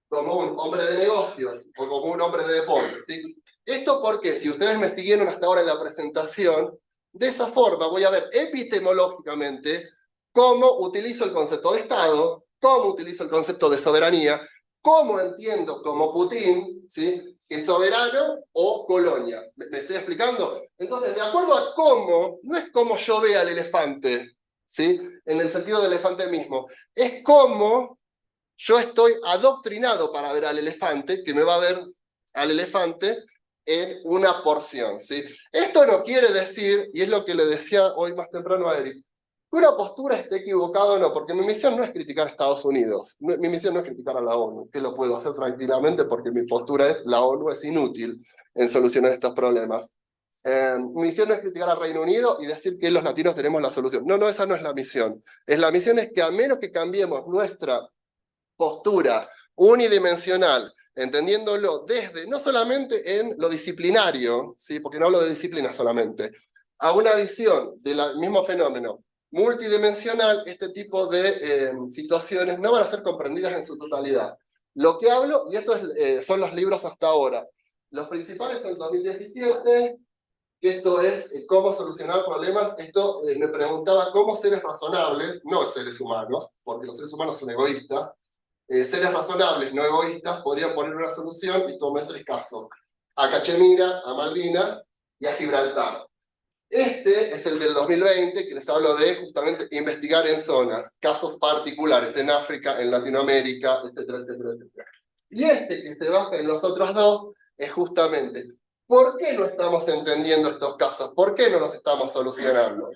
Speaker 2: como un hombre de negocios, o como un hombre de deportes, ¿sí? Esto porque, si ustedes me siguieron hasta ahora en la presentación, de esa forma voy a ver epistemológicamente cómo utilizo el concepto de Estado, cómo utilizo el concepto de soberanía, cómo entiendo como Putin, ¿sí?, que es soberano o colonia. ¿Me estoy explicando? Entonces, de acuerdo a cómo, no es como yo vea al elefante, ¿sí?, en el sentido del elefante mismo, es cómo yo estoy adoctrinado para ver al elefante, que me va a ver al elefante en una porción, ¿sí? Esto no quiere decir, y es lo que le decía hoy más temprano a Eric, que una postura esté equivocada o no, porque mi misión no es criticar a Estados Unidos, mi misión no es criticar a la ONU, que lo puedo hacer tranquilamente porque mi postura es la ONU es inútil en solucionar estos problemas. Mi misión no es criticar al Reino Unido y decir que los latinos tenemos la solución. No, esa no es la misión. La misión es que a menos que cambiemos nuestra postura unidimensional, entendiéndolo desde, no solamente en lo disciplinario, ¿sí?, porque no hablo de disciplina solamente, a una visión del mismo fenómeno multidimensional, este tipo de situaciones no van a ser comprendidas en su totalidad. Lo que hablo, y esto son los libros hasta ahora, los principales son el 2017, que esto es cómo solucionar problemas. Esto me preguntaba cómo seres razonables, no seres humanos, porque los seres humanos son egoístas, seres razonables, no egoístas, podrían poner una solución, y tomé 3 casos: a Cachemira, a Malvinas y a Gibraltar. Este es el del 2020, que les hablo de justamente investigar en zonas, casos particulares, en África, en Latinoamérica, etcétera, etcétera, etcétera. Y este que se basa en los otros dos es justamente, ¿por qué no estamos entendiendo estos casos? ¿Por qué no los estamos solucionando?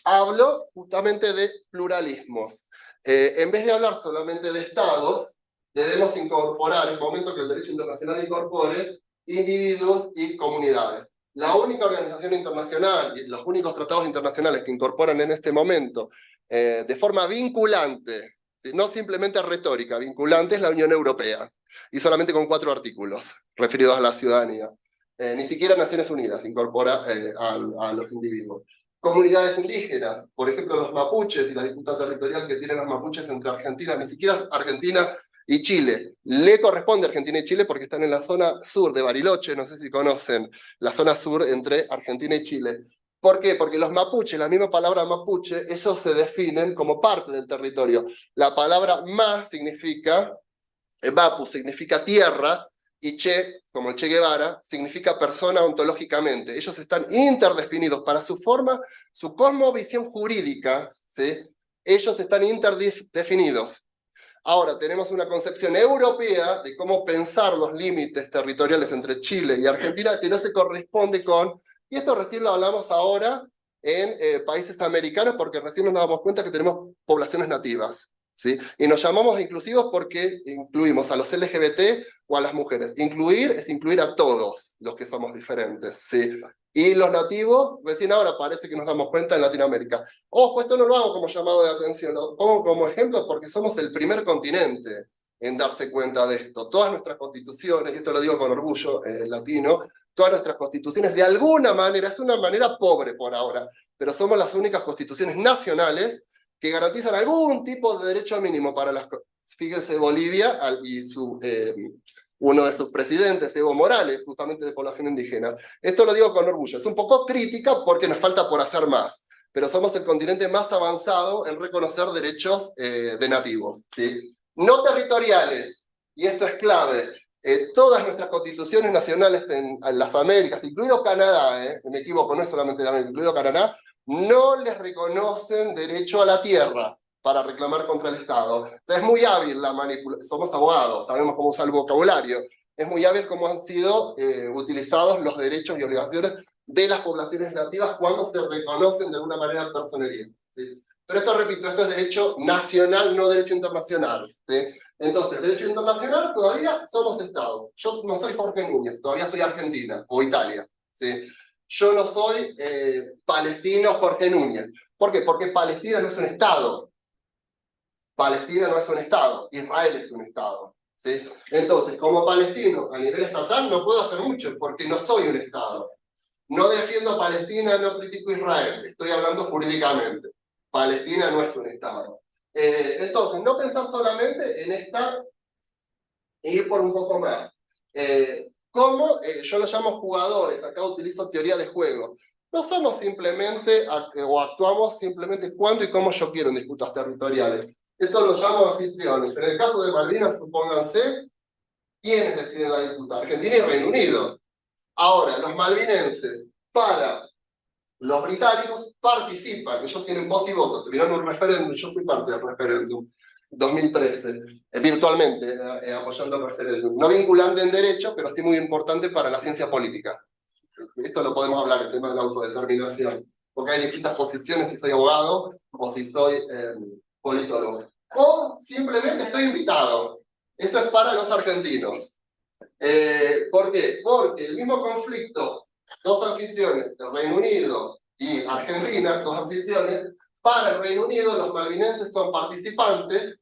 Speaker 2: Hablo justamente de pluralismos. En vez de hablar solamente de estados, debemos incorporar, en el momento que el derecho internacional incorpore, individuos y comunidades. La única organización internacional y los únicos tratados internacionales que incorporan en este momento de forma vinculante, no simplemente retórica, vinculante, es la Unión Europea, y solamente con 4 artículos referidos a la ciudadanía. Ni siquiera Naciones Unidas incorpora a los individuos. Comunidades indígenas, por ejemplo los mapuches y la disputa territorial que tienen los mapuches entre Argentina, ni siquiera Argentina y Chile. Le corresponde a Argentina y Chile porque están en la zona sur de Bariloche, no sé si conocen la zona sur entre Argentina y Chile. ¿Por qué? Porque los mapuches, la misma palabra mapuche, esos se definen como parte del territorio. La palabra ma significa Mapu significa tierra, y Che, como el Che Guevara, significa persona ontológicamente. Ellos están interdefinidos para su forma, su cosmovisión jurídica, ¿sí? Ellos están interdefinidos. Ahora, tenemos una concepción europea de cómo pensar los límites territoriales entre Chile y Argentina que no se corresponde con, y esto recién lo hablamos ahora en países americanos porque recién nos damos cuenta que tenemos poblaciones nativas, ¿sí? Y nos llamamos inclusivos porque incluimos a los LGBT o a las mujeres. Incluir es incluir a todos los que somos diferentes, ¿sí? Y los nativos, recién ahora parece que nos damos cuenta en Latinoamérica. Ojo, esto no lo hago como llamado de atención, lo pongo como ejemplo porque somos el primer continente en darse cuenta de esto. Todas nuestras constituciones, y esto lo digo con orgullo latino, todas nuestras constituciones de alguna manera, es una manera pobre por ahora, pero somos las únicas constituciones nacionales que garantizan algún tipo de derecho mínimo para las... Fíjense, Bolivia y uno de sus presidentes, Evo Morales, justamente de población indígena. Esto lo digo con orgullo. Es un poco crítica porque nos falta por hacer más, pero somos el continente más avanzado en reconocer derechos de nativos, ¿sí? No territoriales, y esto es clave. Todas nuestras constituciones nacionales en las Américas, incluido Canadá, me equivoco, no es solamente la América, incluido Canadá, no les reconocen derecho a la tierra para reclamar contra el Estado. Entonces es muy hábil la manipulación, somos abogados, sabemos cómo usar el vocabulario, es muy hábil cómo han sido utilizados los derechos y obligaciones de las poblaciones nativas cuando se reconocen de alguna manera personería, ¿sí? Pero esto, repito, esto es derecho nacional, no derecho internacional, ¿sí? Entonces, derecho internacional, todavía somos Estado. Yo no soy Jorge Núñez, todavía soy Argentina o Italia, ¿sí? Yo no soy palestino Jorge Núñez. ¿Por qué? Porque Palestina no es un Estado. Palestina no es un Estado, Israel es un Estado, ¿sí? Entonces, como palestino a nivel estatal no puedo hacer mucho porque no soy un Estado. No defiendo a Palestina, no critico a Israel, estoy hablando jurídicamente. Palestina no es un Estado. Entonces, no pensar solamente en esta e ir por un poco más. ¿Cómo? Yo lo llamo jugadores, acá utilizo teoría de juego. No somos simplemente, o actuamos simplemente cuando y cómo yo quiero en disputas territoriales. Esto lo llamo anfitriones. En el caso de Malvinas, supónganse, ¿quiénes deciden la disputa? Argentina y Reino Unido. Ahora, los malvinenses, para los británicos, participan, ellos tienen voz y voto, tuvieron un referéndum, yo fui parte del referéndum, 2013, virtualmente, apoyando el referéndum. No vinculante en derecho, pero sí muy importante para la ciencia política. Esto lo podemos hablar, el tema de la autodeterminación, porque hay distintas posiciones si soy abogado o si soy politólogo. O simplemente estoy invitado. Esto es para los argentinos. ¿Por qué? Porque el mismo conflicto, dos anfitriones, el Reino Unido y Argentina, dos anfitriones, para el Reino Unido los malvinenses son participantes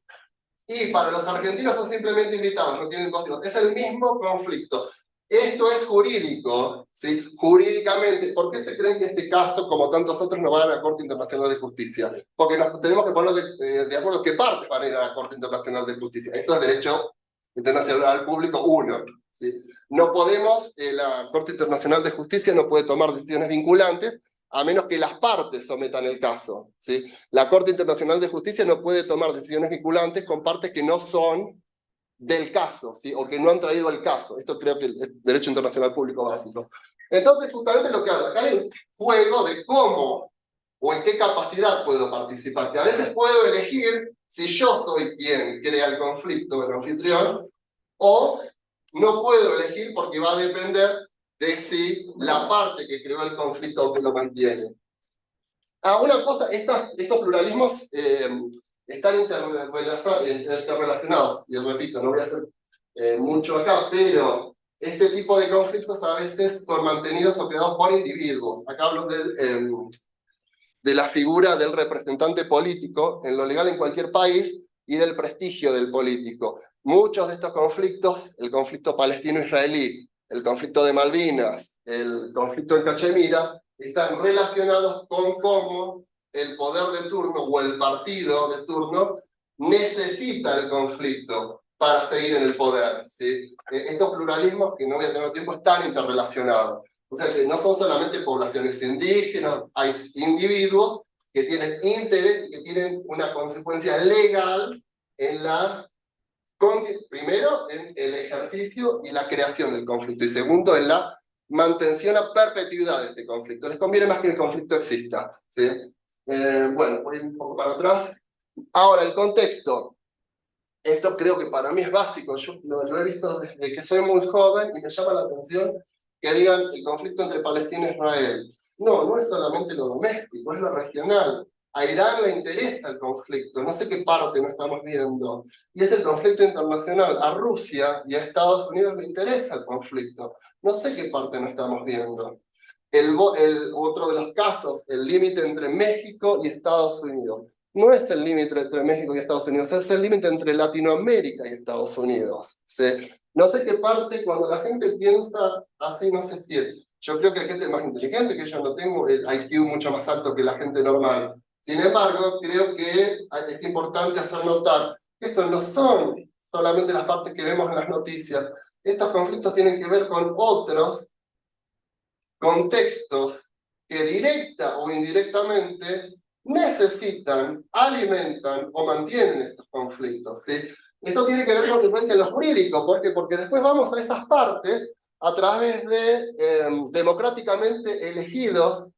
Speaker 2: y para los argentinos son simplemente invitados, no tienen voz. Es el mismo conflicto. Esto es jurídico, ¿sí? Jurídicamente, ¿por qué se cree que este caso, como tantos otros, no van a la Corte Internacional de Justicia? Porque nos tenemos que poner de acuerdo qué partes van a ir a la Corte Internacional de Justicia. Esto es derecho internacional público 1. ¿Sí? No podemos, la Corte Internacional de Justicia no puede tomar decisiones vinculantes a menos que las partes sometan el caso, ¿sí? La Corte Internacional de Justicia no puede tomar decisiones vinculantes con partes que no son del caso, ¿sí? O que no han traído el caso. Esto creo que es derecho internacional público básico. Entonces, justamente lo que habla, acá hay un juego de cómo o en qué capacidad puedo participar, que a veces puedo elegir si yo soy quien crea el conflicto, el anfitrión, o no puedo elegir porque va a depender de si la parte que creó el conflicto o que lo mantiene. Una cosa, estos pluralismos están interrelacionados, y repito, no voy a hacer mucho acá, pero este tipo de conflictos a veces son mantenidos o creados por individuos. Acá hablo de la figura del representante político en lo legal en cualquier país y del prestigio del político. Muchos de estos conflictos, el conflicto palestino-israelí, el conflicto de Malvinas, el conflicto en Cachemira, están relacionados con cómo el poder de turno o el partido de turno necesita el conflicto para seguir en el poder, ¿sí? Estos pluralismos, que no voy a tener tiempo, están interrelacionados. O sea que no son solamente poblaciones indígenas, hay individuos que tienen interés y que tienen una consecuencia legal en la primero en el ejercicio y la creación del conflicto, y segundo en la mantención a perpetuidad de este conflicto. Les conviene más que el conflicto exista, ¿sí? Bueno, voy un poco para atrás. Ahora, el contexto. Esto creo que para mí es básico, yo lo he visto desde que soy muy joven y me llama la atención que digan el conflicto entre Palestina e Israel. No, no es solamente lo doméstico, es lo regional. A Irán le interesa el conflicto, no sé qué parte no estamos viendo. Y es el conflicto internacional. A Rusia y a Estados Unidos le interesa el conflicto. No sé qué parte no estamos viendo. Otro de los casos, el límite entre México y Estados Unidos. No es el límite entre México y Estados Unidos, es el límite entre Latinoamérica y Estados Unidos. ¿Sí? No sé qué parte, cuando la gente piensa así, no se entiende. Yo creo que hay gente más inteligente, que yo no tengo el IQ mucho más alto que la gente normal. Sin embargo, creo que es importante hacer notar que estos no son solamente las partes que vemos en las noticias. Estos conflictos tienen que ver con otros contextos que directa o indirectamente necesitan, alimentan o mantienen estos conflictos, ¿sí? Esto tiene que ver con consecuencias en lo jurídico. ¿Por qué? Porque después vamos a esas partes a través de democráticamente elegidos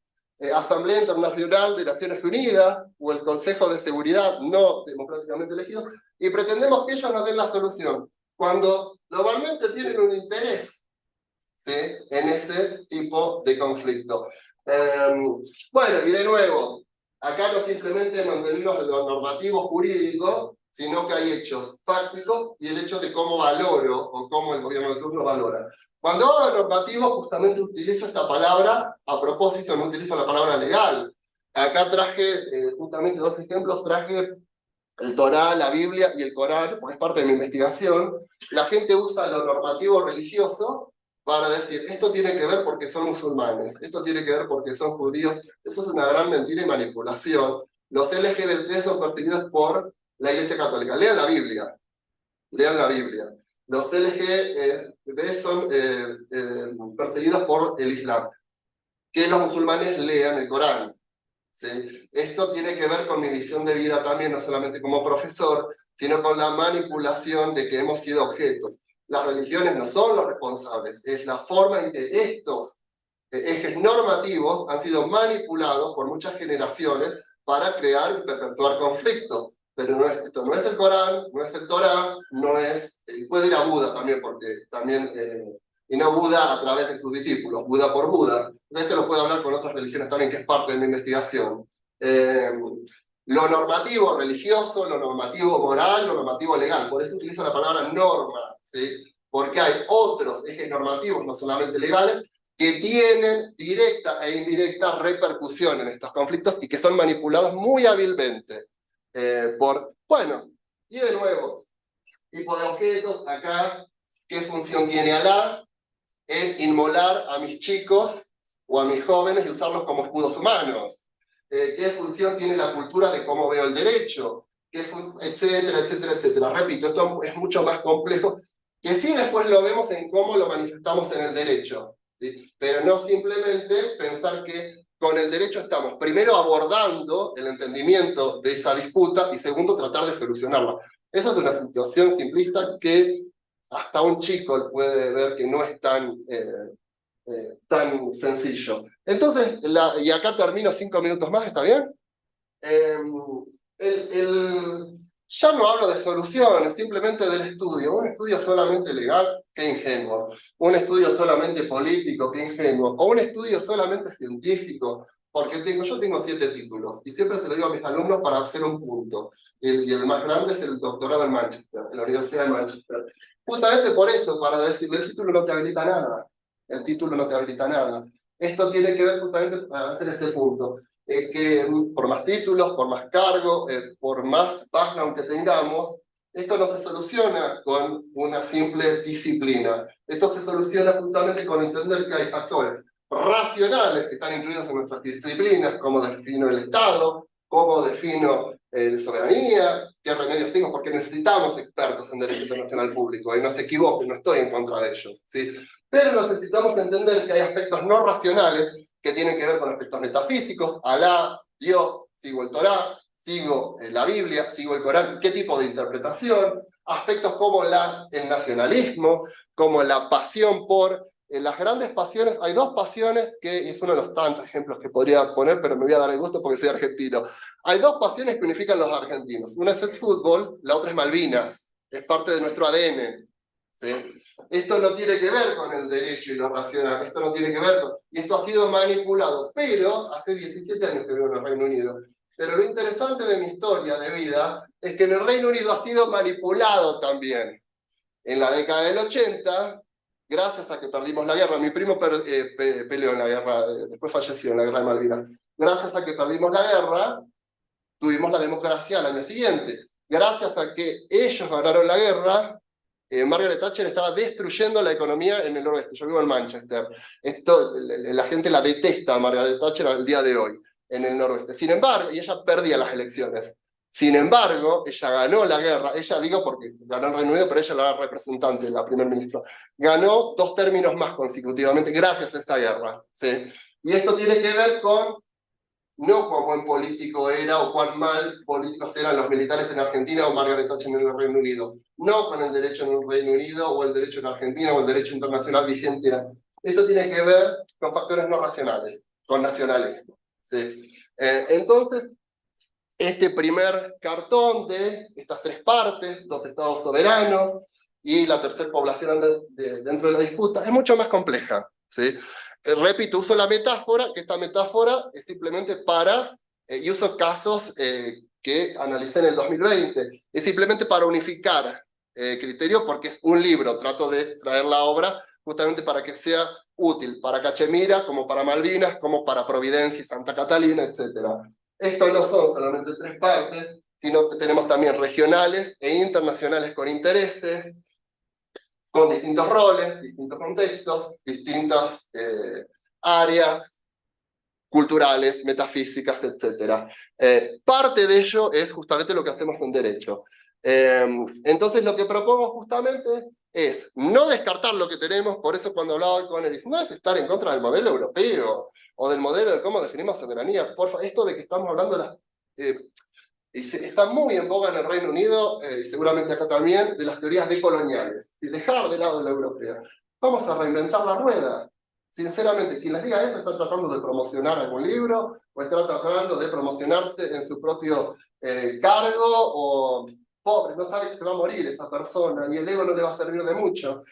Speaker 2: Asamblea Internacional de Naciones Unidas o el Consejo de Seguridad no democráticamente elegido, y pretendemos que ellos nos den la solución, cuando globalmente tienen un interés, ¿sí?, en ese tipo de conflicto. Bueno, y de nuevo, acá no simplemente mantenemos lo normativo jurídico, sino que hay hechos fácticos y el hecho de cómo valoro o cómo el gobierno de turno valora. Cuando hablo de normativo, justamente utilizo esta palabra a propósito, no utilizo la palabra legal. Acá traje justamente dos ejemplos, traje el Torá, la Biblia y el Corán, porque es parte de mi investigación. La gente usa lo normativo religioso para decir, esto tiene que ver porque son musulmanes, esto tiene que ver porque son judíos. Eso es una gran mentira y manipulación. Los LGBT son perseguidos por la Iglesia Católica. Lean la Biblia. Lean la Biblia. Los LGBT son perseguidos por el Islam. Que los musulmanes lean el Corán. ¿Sí? Esto tiene que ver con mi visión de vida también, no solamente como profesor, sino con la manipulación de que hemos sido objetos. Las religiones no son los responsables, es la forma en que estos ejes normativos han sido manipulados por muchas generaciones para crear y perpetuar conflictos. Pero no esto no es el Corán, no es el Torá, no es... puede ir a Buda también, porque también... y no Buda a través de sus discípulos, Buda por Buda. De esto lo puedo hablar con otras religiones también, que es parte de mi investigación. Lo normativo religioso, lo normativo moral, lo normativo legal. Por eso utilizo la palabra norma, ¿sí? Porque hay otros ejes normativos, no solamente legales, que tienen directa e indirecta repercusión en estos conflictos y que son manipulados muy hábilmente bueno, y de nuevo, tipo de objetos, acá, ¿qué función tiene Alá en inmolar a mis chicos o a mis jóvenes y usarlos como escudos humanos? ¿Qué función tiene la cultura de cómo veo el derecho? Etcétera, etcétera, etcétera. Repito, esto es mucho más complejo, que sí después lo vemos en cómo lo manifestamos en el derecho, ¿sí? Pero no simplemente pensar que con el derecho estamos, primero, abordando el entendimiento de esa disputa y segundo, tratar de solucionarla. Esa es una situación simplista que hasta un chico puede ver que no es tan sencillo. Entonces, y acá termino 5 minutos más, ¿está bien? Ya no hablo de soluciones, simplemente del estudio. Un estudio solamente legal, qué ingenuo. Un estudio solamente político, qué ingenuo. O un estudio solamente científico, porque yo tengo 7 títulos y siempre se lo digo a mis alumnos para hacer un punto. Y el más grande es el doctorado en Manchester, en la Universidad de Manchester. Justamente por eso, para decirle, el título no te habilita nada. El título no te habilita nada. Esto tiene que ver justamente para hacer este punto. Que por más títulos, por más cargo, por más background que tengamos, esto no se soluciona con una simple disciplina. Esto se soluciona justamente con entender que hay factores racionales que están incluidos en nuestras disciplinas, cómo defino el Estado, cómo defino la soberanía, qué remedios tengo, porque necesitamos expertos en derecho internacional público, y no se equivoquen, no estoy en contra de ellos, ¿sí? Pero necesitamos entender que hay aspectos no racionales que tienen que ver con aspectos metafísicos, Alá, Dios, sigo el Torá, sigo la Biblia, sigo el Corán, qué tipo de interpretación. aspectos como el nacionalismo, como la pasión por las grandes pasiones. Hay dos pasiones que es uno de los tantos ejemplos que podría poner, pero me voy a dar el gusto porque soy argentino. Hay dos pasiones que unifican a los argentinos. Una es el fútbol, la otra es Malvinas. Es parte de nuestro ADN. ¿Sí? Esto no tiene que ver con el derecho y lo racional, esto no tiene que ver con... Y esto ha sido manipulado, pero hace 17 años que vivo en el Reino Unido. Pero lo interesante de mi historia de vida es que en el Reino Unido ha sido manipulado también. En la década del 80, gracias a que perdimos la guerra, mi primo peleó en la guerra, después falleció en la guerra de Malvinas. Gracias a que perdimos la guerra, tuvimos la democracia al año siguiente. Gracias a que ellos ganaron la guerra, Margaret Thatcher estaba destruyendo la economía en el noroeste. Yo vivo en Manchester. La gente la detesta a Margaret Thatcher al día de hoy, en el noroeste. Sin embargo, y ella perdía las elecciones. Sin embargo, ella ganó la guerra. Ella, digo porque ganó el Reino Unido, pero ella era la representante, la primer ministra. Ganó 2 términos más consecutivamente gracias a esta guerra. ¿Sí? Y esto tiene que ver con no cuán buen político era o cuán mal políticos eran los militares en Argentina o Margaret Thatcher en el Reino Unido. No con el derecho en el Reino Unido o el derecho en Argentina o el derecho internacional vigente. Esto tiene que ver con factores no racionales, con nacionalismo. ¿Sí? Entonces, este primer cartón de estas 3 partes, 2 estados soberanos y la tercera población dentro de la disputa, es mucho más compleja. ¿Sí? Repito, uso la metáfora, que esta metáfora es simplemente para, y uso casos que analicé en el 2020, es simplemente para unificar criterios, porque es un libro, trato de traer la obra justamente para que sea útil para Cachemira, como para Malvinas, como para Providencia y Santa Catalina, etc. Esto no son solamente 3 partes, sino que tenemos también regionales e internacionales con intereses, con distintos roles, distintos contextos, distintas áreas culturales, metafísicas, etc. Parte de ello es justamente lo que hacemos en derecho. Entonces lo que propongo justamente es no descartar lo que tenemos. Por eso cuando hablaba hoy con él, no es estar en contra del modelo europeo o del modelo de cómo definimos soberanía. Porfa, esto de que estamos hablando de las... está muy en boga en el Reino Unido, y seguramente acá también, de las teorías decoloniales, y dejar de lado la europea. Vamos a reinventar la rueda. Sinceramente, quien les diga eso está tratando de promocionar algún libro, o está tratando de promocionarse en su propio cargo, o pobre, no sabe que se va a morir esa persona, y el ego no le va a servir de mucho.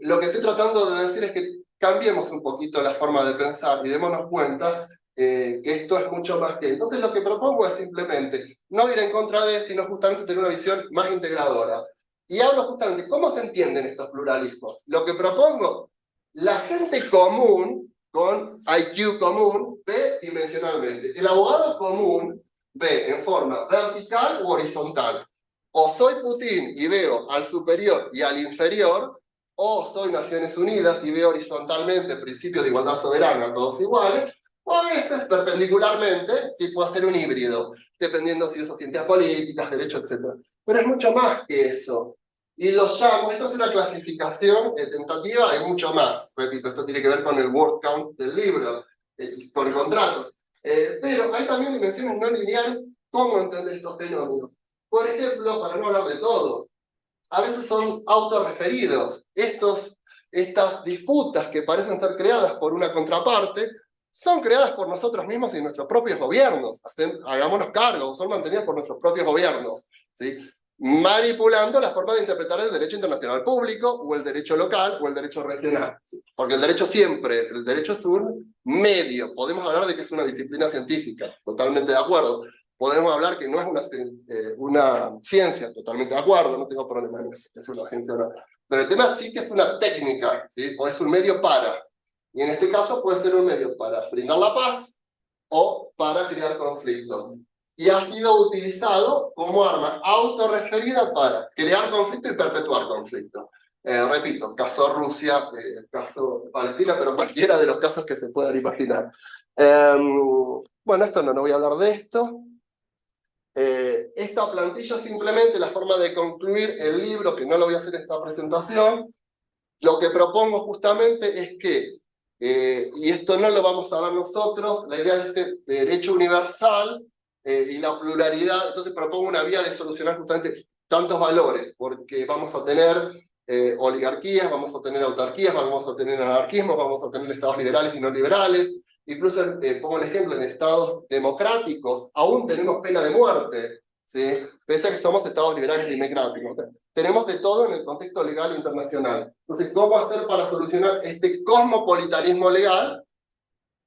Speaker 2: Lo que estoy tratando de decir es que cambiemos un poquito la forma de pensar y démonos cuenta que esto es mucho más que... Entonces lo que propongo es simplemente no ir en contra de, sino justamente tener una visión más integradora. Y hablo justamente, ¿cómo se entienden estos pluralismos? Lo que propongo, la gente común, con IQ común, ve dimensionalmente. El abogado común ve en forma vertical u horizontal. O soy Putin y veo al superior y al inferior, o soy Naciones Unidas y veo horizontalmente principio de igualdad soberana, todos iguales, o a veces, perpendicularmente, sí puede ser un híbrido, dependiendo si uso ciencias políticas, derecho, etc. Pero es mucho más que eso. Y lo llamo, esto es una clasificación tentativa, hay mucho más. Repito, esto tiene que ver con el word count del libro, con contratos. Pero hay también dimensiones no lineales, cómo entender estos fenómenos. Por ejemplo, para no hablar de todo, a veces son autorreferidos. Estas disputas que parecen ser creadas por una contraparte, son creadas por nosotros mismos y nuestros propios gobiernos. Hagámonos cargo, son mantenidas por nuestros propios gobiernos, ¿sí? Manipulando la forma de interpretar el derecho internacional público, o el derecho local, o el derecho regional. ¿Sí? Porque el derecho es un medio. Podemos hablar de que es una disciplina científica, totalmente de acuerdo. Podemos hablar que no es una ciencia, totalmente de acuerdo, no tengo problema en eso, es una ciencia o no. Pero el tema sí que es una técnica, ¿sí? O es un medio para. Y en este caso puede ser un medio para brindar la paz o para crear conflicto. Y ha sido utilizado como arma autorreferida para crear conflicto y perpetuar conflicto. Repito, caso Rusia, caso Palestina, pero cualquiera de los casos que se puedan imaginar. Bueno, no voy a hablar de esto. Esta plantilla es simplemente la forma de concluir el libro, que no lo voy a hacer en esta presentación. Lo que propongo justamente es que, y esto no lo vamos a ver nosotros, la idea de este derecho universal y la pluralidad, entonces propongo una vía de solucionar justamente tantos valores, porque vamos a tener oligarquías, vamos a tener autarquías, vamos a tener anarquismo, vamos a tener estados liberales y no liberales. Incluso, pongo el ejemplo, en estados democráticos aún tenemos pena de muerte, ¿sí? Pese a que somos estados liberales y democráticos. O sea, tenemos de todo en el contexto legal internacional. Entonces, ¿cómo hacer para solucionar este cosmopolitarismo legal?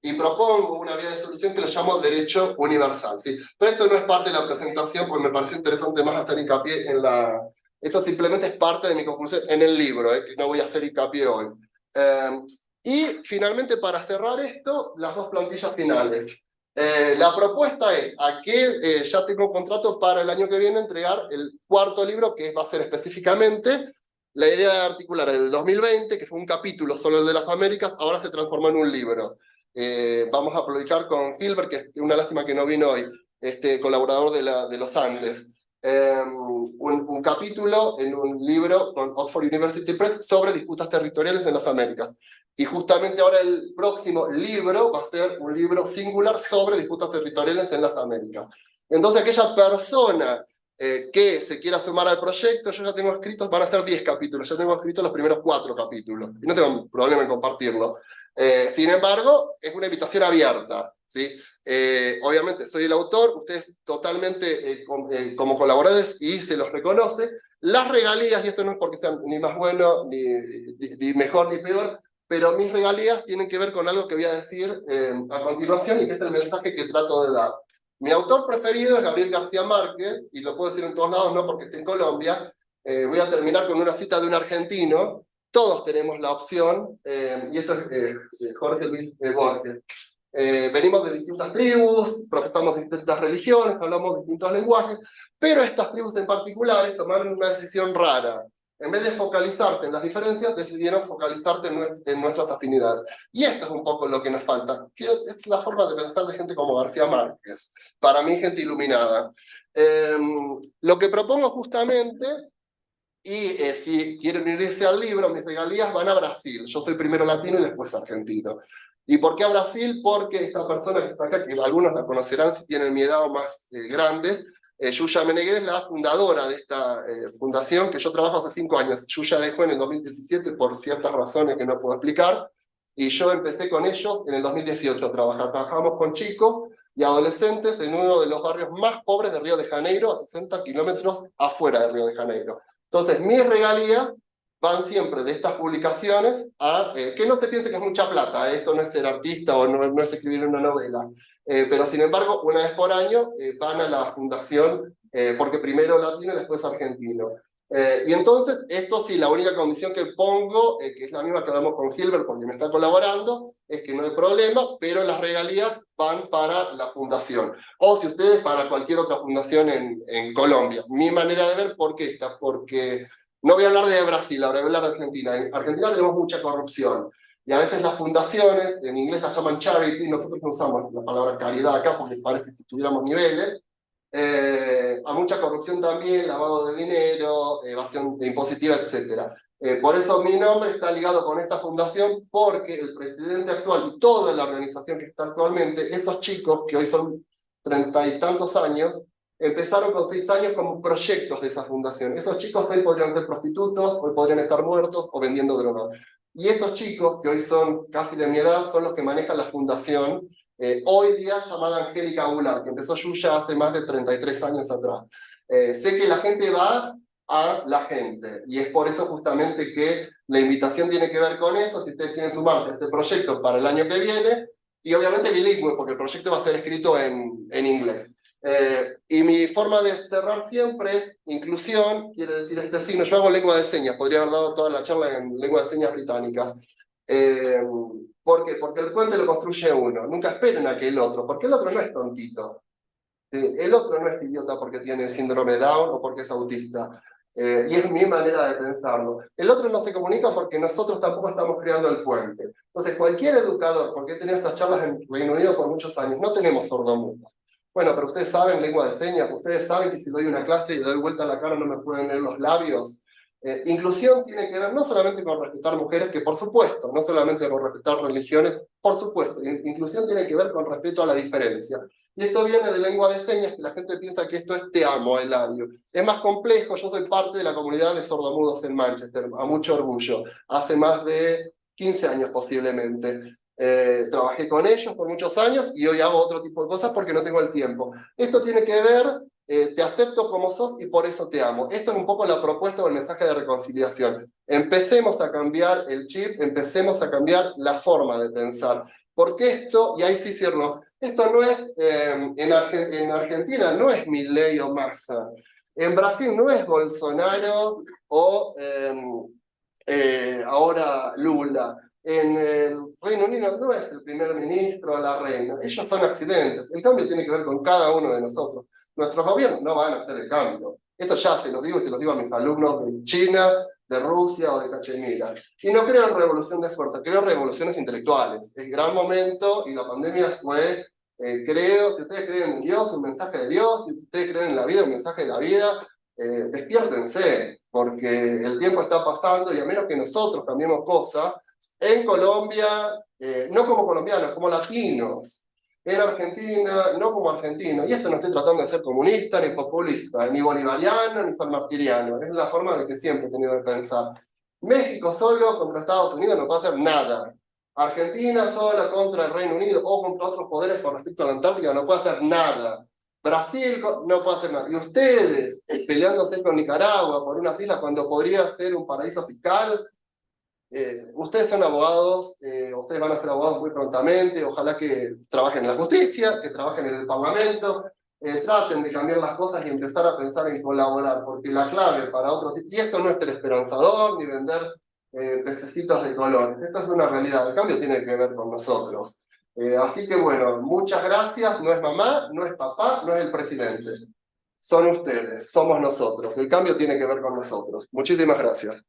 Speaker 2: Y propongo una vía de solución que lo llamo derecho universal, ¿sí? Pero esto no es parte de la presentación, porque me pareció interesante más hacer hincapié en la... Esto simplemente es parte de mi conclusión en el libro, que no voy a hacer hincapié hoy. Y finalmente, para cerrar esto, las dos plantillas finales. La propuesta es, aquí ya tengo contrato para el año que viene entregar el cuarto libro, que va a ser específicamente la idea de articular el 2020, que fue un capítulo solo el de las Américas, ahora se transformó en un libro. Vamos a publicar con Hilbert, que es una lástima que no vino hoy, colaborador de los Andes, un capítulo en un libro con Oxford University Press sobre disputas territoriales en las Américas. Y justamente ahora el próximo libro va a ser un libro singular sobre disputas territoriales en las Américas. Entonces aquella persona que se quiera sumar al proyecto, yo ya tengo escritos, van a ser 10 capítulos, ya tengo escritos los primeros 4 capítulos, y no tengo problema en compartirlo. Sin embargo, es una invitación abierta, ¿sí? Obviamente soy el autor, ustedes totalmente como colaboradores, y se los reconoce. Las regalías, y esto no es porque sean ni más bueno, ni mejor, ni peor, pero mis regalías tienen que ver con algo que voy a decir a continuación, y que es el mensaje que trato de dar. Mi autor preferido es Gabriel García Márquez, y lo puedo decir en todos lados, no porque esté en Colombia. Voy a terminar con una cita de un argentino. Todos tenemos la opción, y esto es Jorge Luis Borges. Venimos de distintas tribus, profesamos distintas religiones, hablamos distintos lenguajes, pero estas tribus en particular tomaron una decisión rara. En vez de focalizarte en las diferencias, decidieron focalizarte en nuestras afinidades. Y esto es un poco lo que nos falta, que es la forma de pensar de gente como García Márquez. Para mí, gente iluminada. Lo que propongo justamente, y si quieren unirse al libro, mis regalías van a Brasil. Yo soy primero latino y después argentino. ¿Y por qué a Brasil? Porque esta persona que está acá, que algunos la conocerán si tienen mi edad o más grandes, Yuya Meneghel es la fundadora de esta fundación, que yo trabajo hace 5 años. Yuya dejó en el 2017 por ciertas razones que no puedo explicar, y yo empecé con ellos en el 2018 a trabajar. Trabajamos con chicos y adolescentes en uno de los barrios más pobres de Río de Janeiro, a 60 kilómetros afuera de Río de Janeiro. Entonces, mis regalías van siempre de estas publicaciones a... que no se piense que es mucha plata, esto no es ser artista o no es escribir una novela. Pero sin embargo, una vez por año van a la fundación, porque primero latino y después argentino. Y entonces, esto sí, la única condición que pongo, que es la misma que hablamos con Hilbert porque me está colaborando, es que no hay problema, pero las regalías van para la fundación. O si ustedes, para cualquier otra fundación en Colombia. Mi manera de ver, ¿por qué está? Porque no voy a hablar de Brasil, ahora voy a hablar de Argentina. En Argentina tenemos mucha corrupción. Y a veces las fundaciones, en inglés las llaman charity, nosotros no usamos la palabra caridad acá porque parece que tuviéramos niveles. A mucha corrupción también, lavado de dinero, evasión impositiva, etc. Por eso mi nombre está ligado con esta fundación, porque el presidente actual y toda la organización que está actualmente, esos chicos que hoy son 30 y tantos años, empezaron con 6 años como proyectos de esa fundación. Esos chicos hoy podrían ser prostitutos, hoy podrían estar muertos o vendiendo drogas. Y esos chicos, que hoy son casi de mi edad, son los que manejan la fundación, hoy día llamada Angélica Goulart, que empezó Yuya hace más de 33 años atrás. Sé que la gente va a la gente, y es por eso justamente que la invitación tiene que ver con eso, si ustedes quieren sumarse a este proyecto para el año que viene, y obviamente bilingüe, porque el proyecto va a ser escrito en inglés. Y mi forma de cerrar siempre es inclusión, quiere decir este signo. Yo hago lengua de señas, podría haber dado toda la charla en lengua de señas británicas. ¿Por qué? Porque el puente lo construye uno, nunca esperen a que el otro, porque el otro no es tontito. El otro no es idiota porque tiene síndrome de Down o porque es autista. Y es mi manera de pensarlo. El otro no se comunica porque nosotros tampoco estamos creando el puente. Entonces, cualquier educador, porque he tenido estas charlas en Reino Unido por muchos años, no tenemos sordomudos. Bueno, pero ustedes saben lengua de señas, ustedes saben que si doy una clase y doy vuelta a la cara no me pueden leer los labios. Inclusión tiene que ver no solamente con respetar mujeres, que por supuesto, no solamente con respetar religiones, por supuesto. Inclusión tiene que ver con respeto a la diferencia. Y esto viene de lengua de señas, que la gente piensa que esto es te amo, I love you. Es más complejo, yo soy parte de la comunidad de sordomudos en Manchester, a mucho orgullo. Hace más de 15 años posiblemente. Trabajé con ellos por muchos años y hoy hago otro tipo de cosas porque no tengo el tiempo. Esto tiene que ver, te acepto como sos y por eso te amo. Esto es un poco la propuesta o el mensaje de reconciliación. Empecemos a cambiar el chip, empecemos a cambiar la forma de pensar. Porque esto, y ahí sí cierro, esto no es, en Argentina no es Milei o Massa. En Brasil no es Bolsonaro o ahora Lula. En el Reino Unido no es el primer ministro o la reina. Ellos son accidentes. El cambio tiene que ver con cada uno de nosotros. Nuestros gobiernos no van a hacer el cambio. Esto ya se los digo y se los digo a mis alumnos de China, de Rusia o de Cachemira. Y no creo en revolución de fuerza, creo en revoluciones intelectuales. Es gran momento y la pandemia fue, creo, si ustedes creen en Dios, un mensaje de Dios, si ustedes creen en la vida, un mensaje de la vida, despiértense, porque el tiempo está pasando y a menos que nosotros cambiemos cosas, en Colombia, no como colombianos, como latinos, en Argentina, no como argentinos. Y esto no estoy tratando de ser comunista, ni populista, ni bolivariano, ni sanmartiriano. Es la forma de que siempre he tenido de pensar. México solo contra Estados Unidos no puede hacer nada. Argentina sola contra el Reino Unido o contra otros poderes con respecto a la Antártica no puede hacer nada. Brasil no puede hacer nada. Y ustedes peleándose con Nicaragua por unas islas cuando podría ser un paraíso fiscal. Ustedes son abogados, ustedes van a ser abogados muy prontamente, ojalá que trabajen en la justicia, que trabajen en el Parlamento, traten de cambiar las cosas y empezar a pensar en colaborar, porque la clave para otro tipo, y esto no es ser esperanzador ni vender pececitos de colores, esto es una realidad, el cambio tiene que ver con nosotros. Así que bueno, muchas gracias, no es mamá, no es papá, no es el presidente, son ustedes, somos nosotros, el cambio tiene que ver con nosotros. Muchísimas gracias.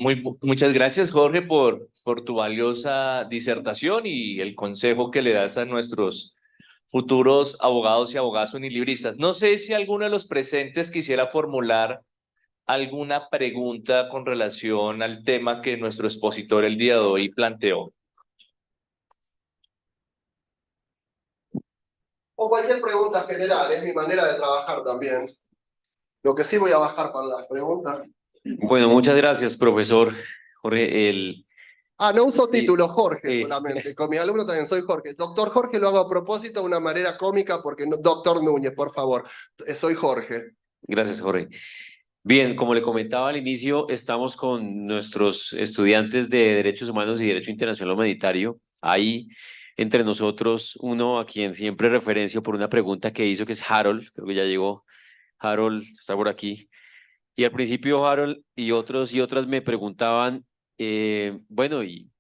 Speaker 1: Muchas gracias, Jorge, por tu valiosa disertación y el consejo que le das a nuestros futuros abogados y abogadas unilibristas. No sé si alguno de los presentes quisiera formular alguna pregunta con relación al tema que nuestro expositor el día de hoy planteó.
Speaker 2: O cualquier pregunta general, es mi manera de trabajar también. Lo que sí voy a bajar para las preguntas.
Speaker 3: Bueno, muchas gracias, profesor Jorge.
Speaker 2: No uso
Speaker 3: Sí,
Speaker 2: título, Jorge solamente. Con mi alumno también soy Jorge. Doctor Jorge lo hago a propósito de una manera cómica porque no, doctor Núñez, por favor. Soy Jorge.
Speaker 3: Gracias, Jorge. Bien, como le comentaba al inicio, estamos con nuestros estudiantes de Derechos Humanos y Derecho Internacional Humanitario. Hay entre nosotros uno a quien siempre referencio por una pregunta que hizo, que es Harold. Creo que ya llegó. Harold está por aquí. Y al principio Harold y otros y otras me preguntaban, bueno, y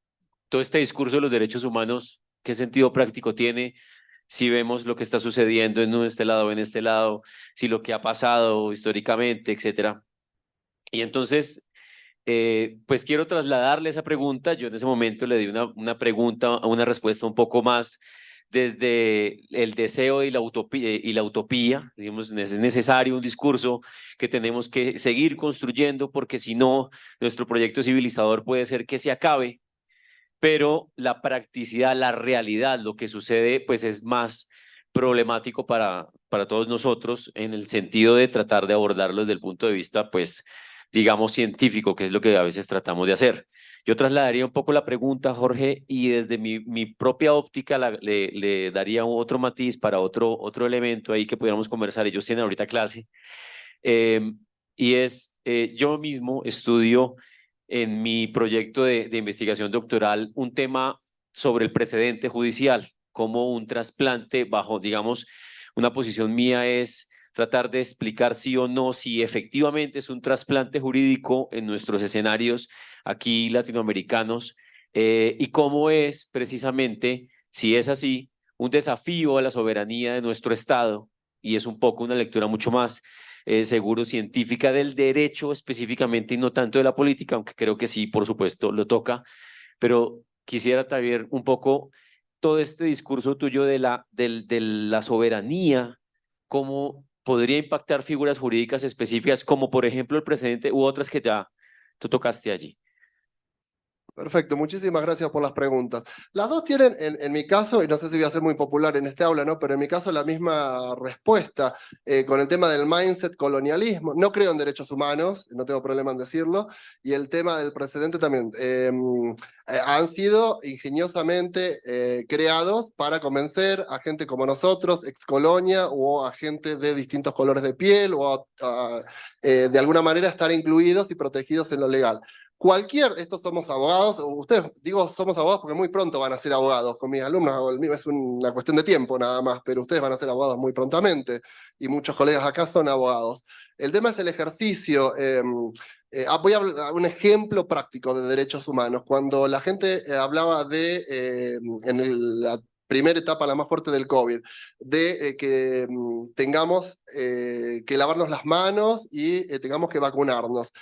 Speaker 3: todo este discurso de los derechos humanos, ¿qué sentido práctico tiene si vemos lo que está sucediendo en este lado o en este lado, si lo que ha pasado históricamente, etcétera? Y entonces, pues quiero trasladarle esa pregunta. Yo en ese momento le di una pregunta, una respuesta un poco más desde el deseo y la utopía, digamos, es necesario un discurso que tenemos que seguir construyendo porque si no, nuestro proyecto civilizador puede ser que se acabe, pero la practicidad, la realidad, lo que sucede, pues es más problemático para todos nosotros en el sentido de tratar de abordarlo desde el punto de vista, pues, digamos, científico, que es lo que a veces tratamos de hacer. Yo trasladaría un poco la pregunta, Jorge, y desde mi propia óptica le daría otro matiz para otro elemento ahí que pudiéramos conversar. Ellos tienen ahorita clase. Y es, yo mismo estudio en mi proyecto de investigación doctoral un tema sobre el precedente judicial, como un trasplante bajo, digamos, una posición mía es tratar de explicar sí o no si efectivamente es un trasplante jurídico en nuestros escenarios aquí latinoamericanos y cómo es precisamente, si es así, un desafío a la soberanía de nuestro Estado y es un poco una lectura mucho más seguro científica del derecho específicamente y no tanto de la política, aunque creo que sí, por supuesto, lo toca, pero quisiera también un poco todo este discurso tuyo de la soberanía, cómo podría impactar figuras jurídicas específicas, como por ejemplo el precedente u otras que ya tú tocaste allí?
Speaker 2: Perfecto, muchísimas gracias por las preguntas. Las dos tienen, en mi caso, y no sé si voy a ser muy popular en este aula, ¿no? Pero en mi caso la misma respuesta con el tema del mindset colonialismo. No creo en derechos humanos, no tengo problema en decirlo, y el tema del precedente también. Han sido ingeniosamente creados para convencer a gente como nosotros, ex colonia, o a gente de distintos colores de piel, o de alguna manera estar incluidos y protegidos en lo legal. Estos somos abogados, ustedes digo somos abogados porque muy pronto van a ser abogados con mis alumnos, es una cuestión de tiempo nada más, pero ustedes van a ser abogados muy prontamente y muchos colegas acá son abogados. El tema es el ejercicio. Voy a hablar un ejemplo práctico de derechos humanos. Cuando la gente hablaba de, la primera etapa, la más fuerte del COVID, de que tengamos que lavarnos las manos y tengamos que vacunarnos.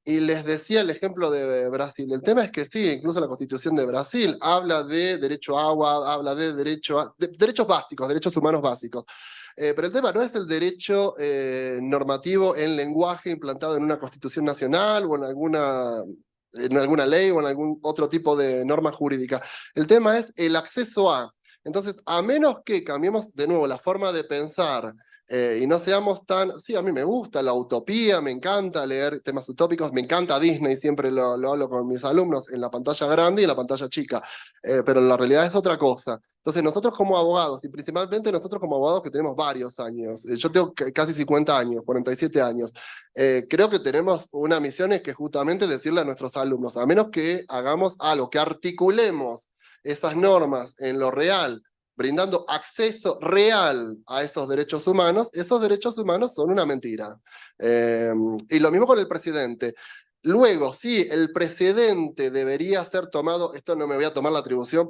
Speaker 2: Y les decía el ejemplo de Brasil. El tema es que sí, incluso la Constitución de Brasil habla de derecho a agua, habla de derechos básicos, derechos humanos básicos. Pero el tema no es el derecho normativo en lenguaje implantado en una Constitución nacional o en alguna ley o en algún otro tipo de norma jurídica. El tema es el acceso a. Entonces, a menos que cambiemos de nuevo la forma de pensar y no seamos tan... Sí, a mí me gusta la utopía, me encanta leer temas utópicos, me encanta Disney, siempre lo hablo con mis alumnos en la pantalla grande y en la pantalla chica, pero la realidad es otra cosa. Entonces nosotros como abogados, y principalmente nosotros como abogados que tenemos varios años, yo tengo casi 50 años, 47 años, creo que tenemos una misión que es justamente decirle a nuestros alumnos, a menos que hagamos algo, que articulemos esas normas en lo real, brindando acceso real a esos derechos humanos son una mentira. Y lo mismo con el presidente. Luego, sí, el precedente debería ser tomado, esto no me voy a tomar la atribución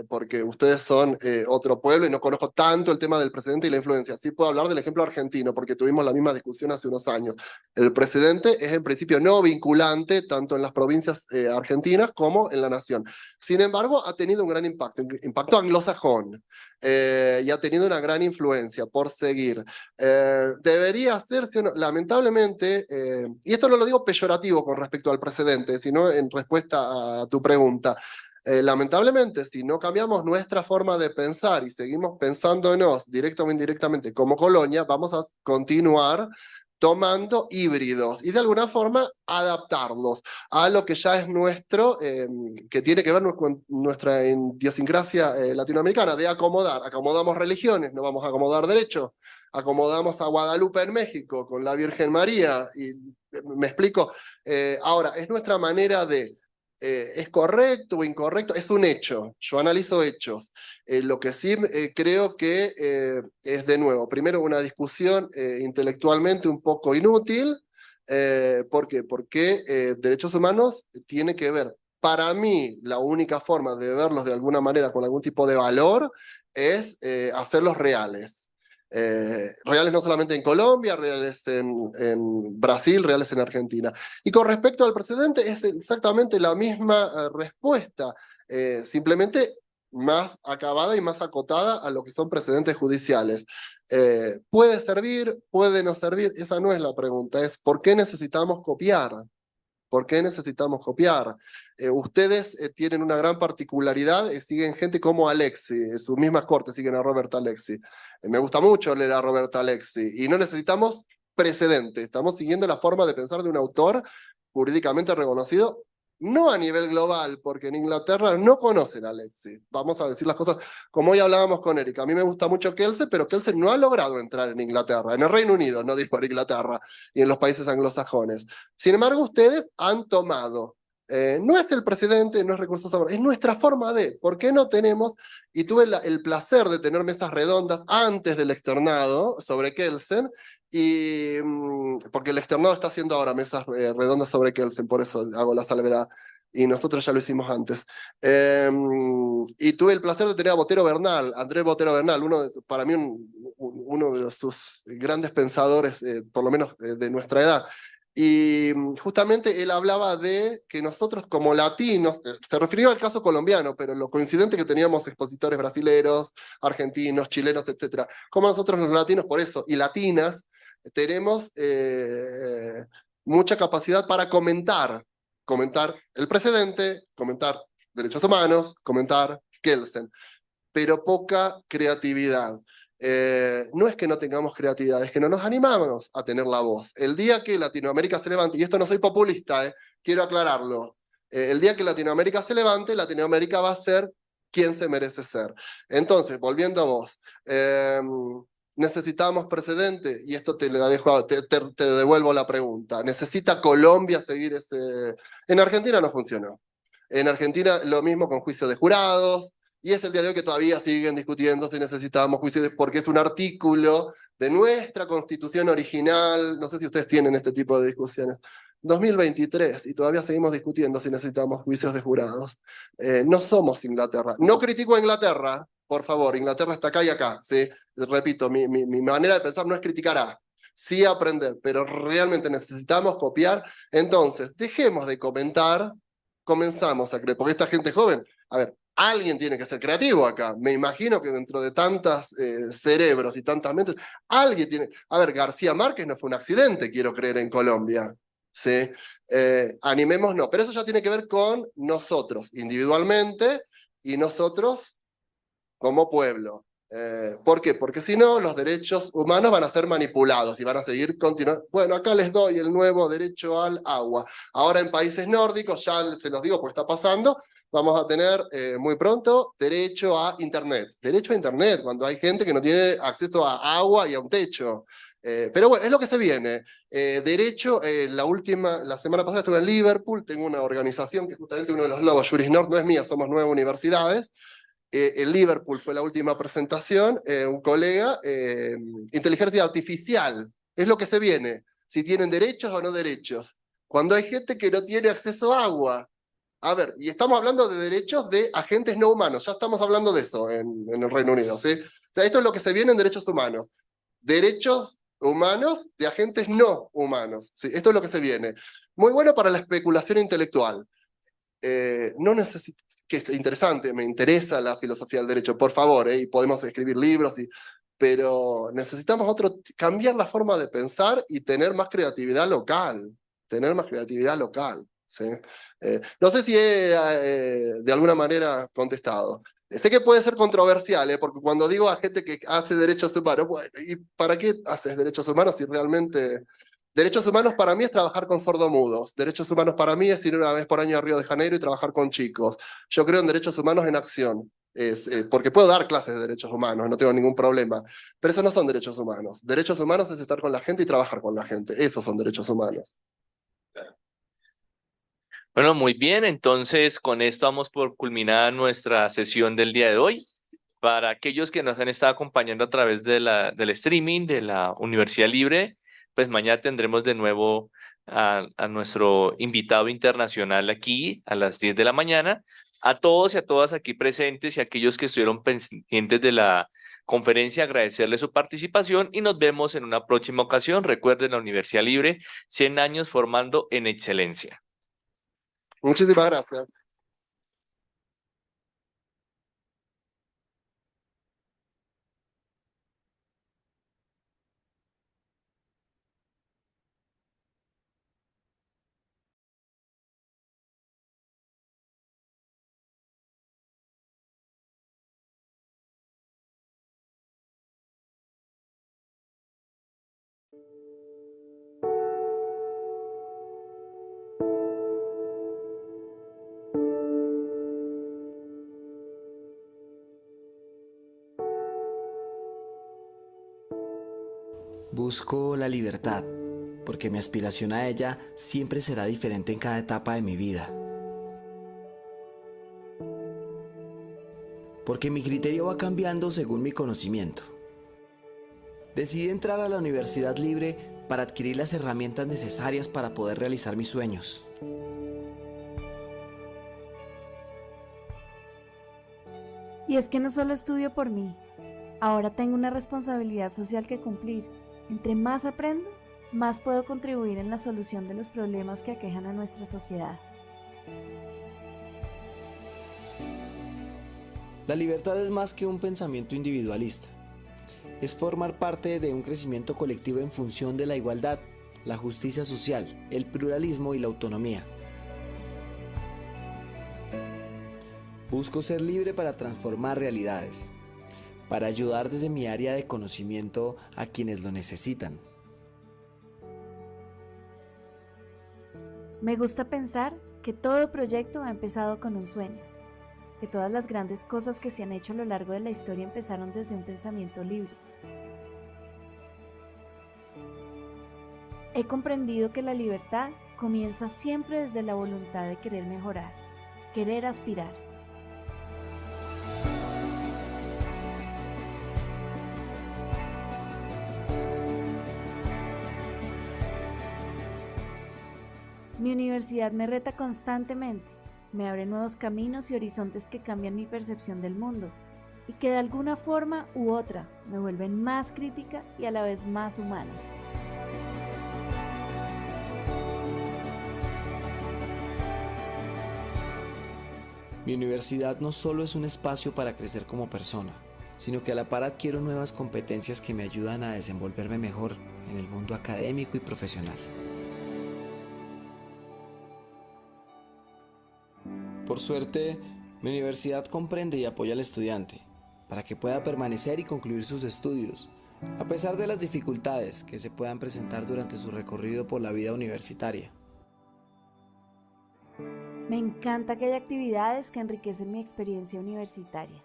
Speaker 2: porque ustedes son otro pueblo y no conozco tanto el tema del precedente y la influencia. Sí puedo hablar del ejemplo argentino, porque tuvimos la misma discusión hace unos años. El precedente es en principio no vinculante, tanto en las provincias argentinas como en la nación. Sin embargo, ha tenido un gran impacto anglosajón, y ha tenido una gran influencia por seguir. Debería hacerse, lamentablemente, y esto no lo digo peyorativo con respecto al precedente, sino en respuesta a tu pregunta. Lamentablemente, si no cambiamos nuestra forma de pensar y seguimos pensándonos directa o indirectamente como colonia, vamos a continuar tomando híbridos y de alguna forma adaptarlos a lo que ya es nuestro, que tiene que ver con nuestra idiosincrasia latinoamericana, de acomodar. Acomodamos religiones, no vamos a acomodar derechos. Acomodamos a Guadalupe en México con la Virgen María, y me explico. Ahora, es nuestra manera de... ¿Es correcto o incorrecto? Es un hecho. Yo analizo hechos. Lo que sí creo que es, de nuevo, primero una discusión intelectualmente un poco inútil. ¿Por qué? Porque derechos humanos tiene que ver, para mí, la única forma de verlos de alguna manera con algún tipo de valor es hacerlos reales. Reales no solamente en Colombia, reales en Brasil, reales en Argentina. Y con respecto al precedente, es exactamente la misma respuesta, simplemente más acabada y más acotada a lo que son precedentes judiciales. ¿Puede servir? ¿Puede no servir? Esa no es la pregunta, es ¿por qué necesitamos copiar? ¿Por qué necesitamos copiar? Ustedes tienen una gran particularidad, siguen gente como Alexi, sus mismas cortes siguen a Robert Alexi. Me gusta mucho leer a Robert Alexi, y no necesitamos precedentes, estamos siguiendo la forma de pensar de un autor jurídicamente reconocido, no a nivel global, porque en Inglaterra no conocen a Alexi. Vamos a decir las cosas como hoy hablábamos con Erika. A mí me gusta mucho Kelsen, pero Kelsen no ha logrado entrar en Inglaterra, en el Reino Unido, no digo en Inglaterra, y en los países anglosajones. Sin embargo, ustedes han tomado, no es el presidente, no es recursos humanos, es nuestra forma de, ¿por qué no tenemos? Y tuve el placer de tener mesas redondas antes del externado sobre Kelsen, y porque el externado está haciendo ahora mesas redondas sobre Kelsen, por eso hago la salvedad, y nosotros ya lo hicimos antes. Y tuve el placer de tener a Botero Bernal, Andrés Botero Bernal, para mí uno de sus grandes pensadores, por lo menos de nuestra edad. Y justamente él hablaba de que nosotros como latinos, se refirió al caso colombiano, pero lo coincidente que teníamos expositores brasileños, argentinos, chilenos, etcétera, como nosotros los latinos, por eso, y latinas, tenemos mucha capacidad para comentar el precedente, comentar derechos humanos, comentar Kelsen, pero poca creatividad. No es que no tengamos creatividad, es que no nos animamos a tener la voz. El día que Latinoamérica se levante, y esto no soy populista, quiero aclararlo, el día que Latinoamérica se levante, Latinoamérica va a ser quien se merece ser. Entonces, volviendo a vos, necesitamos precedente, y esto te devuelvo la pregunta. ¿Necesita Colombia seguir ese...? En Argentina no funcionó. En Argentina lo mismo con juicios de jurados, y es el día de hoy que todavía siguen discutiendo si necesitamos juicios, porque es un artículo de nuestra Constitución original. No sé si ustedes tienen este tipo de discusiones. 2023, y todavía seguimos discutiendo si necesitamos juicios de jurados. No somos Inglaterra. No critico a Inglaterra, por favor. Inglaterra está acá y acá, ¿sí? Repito, mi manera de pensar no es criticar sí aprender, pero realmente necesitamos copiar. Entonces, dejemos de comentar, comenzamos a creer, porque esta gente joven, a ver, alguien tiene que ser creativo acá. Me imagino que dentro de tantos cerebros y tantas mentes, alguien tiene... A ver, García Márquez no fue un accidente, quiero creer, en Colombia. ¿Sí? Animémonos, pero eso ya tiene que ver con nosotros individualmente y nosotros como pueblo. ¿Por qué? Porque si no, los derechos humanos van a ser manipulados y van a seguir continuando. Bueno, acá les doy el nuevo derecho al agua. Ahora en países nórdicos, ya se los digo porque está pasando, vamos a tener muy pronto derecho a Internet. Derecho a Internet, cuando hay gente que no tiene acceso a agua y a un techo. Pero bueno, es lo que se viene. Derecho, la semana pasada estuve en Liverpool, tengo una organización que justamente uno de los logos, Juris Nord, no es mía, somos 9 universidades. En Liverpool fue la última presentación, un colega, inteligencia artificial, es lo que se viene, si tienen derechos o no derechos. Cuando hay gente que no tiene acceso a agua. A ver, y estamos hablando de derechos de agentes no humanos, ya estamos hablando de eso en el Reino Unido, ¿sí? O sea, esto es lo que se viene en derechos humanos. Derechos humanos de agentes no humanos, ¿sí? Esto es lo que se viene. Muy bueno para la especulación intelectual. No necesito, que es interesante, me interesa la filosofía del derecho, por favor, y podemos escribir libros, pero necesitamos cambiar la forma de pensar y tener más creatividad local, ¿sí? No sé si he de alguna manera contestado. Sé que puede ser controversial, porque cuando digo a gente que hace derechos humanos, bueno, ¿y para qué haces derechos humanos si realmente... Derechos humanos para mí es trabajar con sordomudos. Derechos humanos para mí es ir una vez por año a Río de Janeiro y trabajar con chicos. Yo creo en derechos humanos en acción. Porque puedo dar clases de derechos humanos, no tengo ningún problema. Pero esos no son derechos humanos. Derechos humanos es estar con la gente y trabajar con la gente. Esos son derechos humanos.
Speaker 1: Bueno, muy bien, entonces con esto vamos por culminar nuestra sesión del día de hoy. Para aquellos que nos han estado acompañando a través del streaming de la Universidad Libre, pues mañana tendremos de nuevo a nuestro invitado internacional aquí a las 10 de la mañana. A todos y a todas aquí presentes y a aquellos que estuvieron pendientes de la conferencia, agradecerles su participación y nos vemos en una próxima ocasión. Recuerden, la Universidad Libre, 100 años formando en excelencia.
Speaker 2: Muchísimas gracias.
Speaker 4: Busco la libertad, porque mi aspiración a ella siempre será diferente en cada etapa de mi vida. Porque mi criterio va cambiando según mi conocimiento. Decidí entrar a la Universidad Libre para adquirir las herramientas necesarias para poder realizar mis sueños.
Speaker 5: Y es que no solo estudio por mí, ahora tengo una responsabilidad social que cumplir. Entre más aprendo, más puedo contribuir en la solución de los problemas que aquejan a nuestra sociedad.
Speaker 4: La libertad es más que un pensamiento individualista. es formar parte de un crecimiento colectivo en función de la igualdad, la justicia social, el pluralismo y la autonomía. Busco ser libre para transformar realidades, para ayudar desde mi área de conocimiento a quienes lo necesitan.
Speaker 5: Me gusta pensar que todo proyecto ha empezado con un sueño, que todas las grandes cosas que se han hecho a lo largo de la historia empezaron desde un pensamiento libre. He comprendido que la libertad comienza siempre desde la voluntad de querer mejorar, querer aspirar. Mi universidad me reta constantemente, me abre nuevos caminos y horizontes que cambian mi percepción del mundo y que de alguna forma u otra me vuelven más crítica y a la vez más humana.
Speaker 4: Mi universidad no solo es un espacio para crecer como persona, sino que a la par adquiero nuevas competencias que me ayudan a desenvolverme mejor en el mundo académico y profesional. Por suerte, mi universidad comprende y apoya al estudiante para que pueda permanecer y concluir sus estudios, a pesar de las dificultades que se puedan presentar durante su recorrido por la vida universitaria.
Speaker 5: Me encanta que haya actividades que enriquecen mi experiencia universitaria.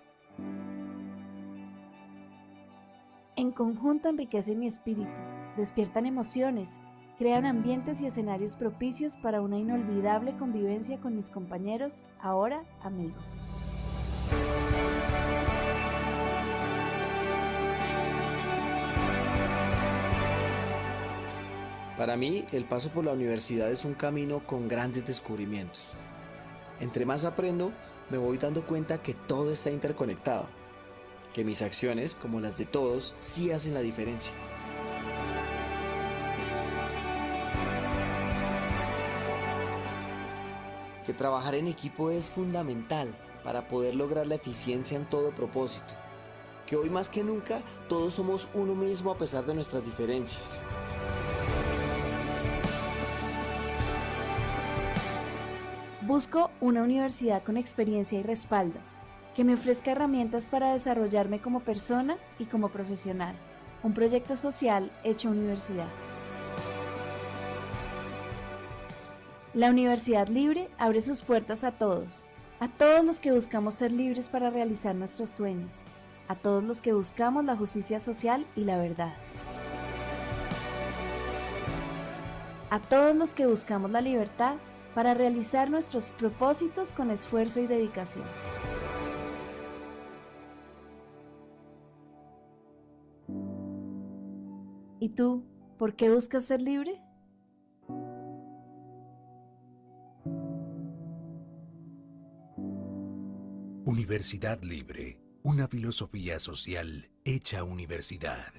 Speaker 5: En conjunto enriquecen mi espíritu, despiertan emociones, crean ambientes y escenarios propicios para una inolvidable convivencia con mis compañeros, ahora amigos.
Speaker 4: Para mí, el paso por la universidad es un camino con grandes descubrimientos. Entre más aprendo, me voy dando cuenta que todo está interconectado, que mis acciones, como las de todos, sí hacen la diferencia. Que trabajar en equipo es fundamental para poder lograr la eficiencia en todo propósito. Que hoy más que nunca todos somos uno mismo a pesar de nuestras diferencias.
Speaker 5: Busco una universidad con experiencia y respaldo, que me ofrezca herramientas para desarrollarme como persona y como profesional. Un proyecto social hecho universidad. La Universidad Libre abre sus puertas a todos los que buscamos ser libres para realizar nuestros sueños, a todos los que buscamos la justicia social y la verdad, a todos los que buscamos la libertad para realizar nuestros propósitos con esfuerzo y dedicación. ¿Y tú, por qué buscas ser libre?
Speaker 6: Universidad Libre, una filosofía social hecha universidad.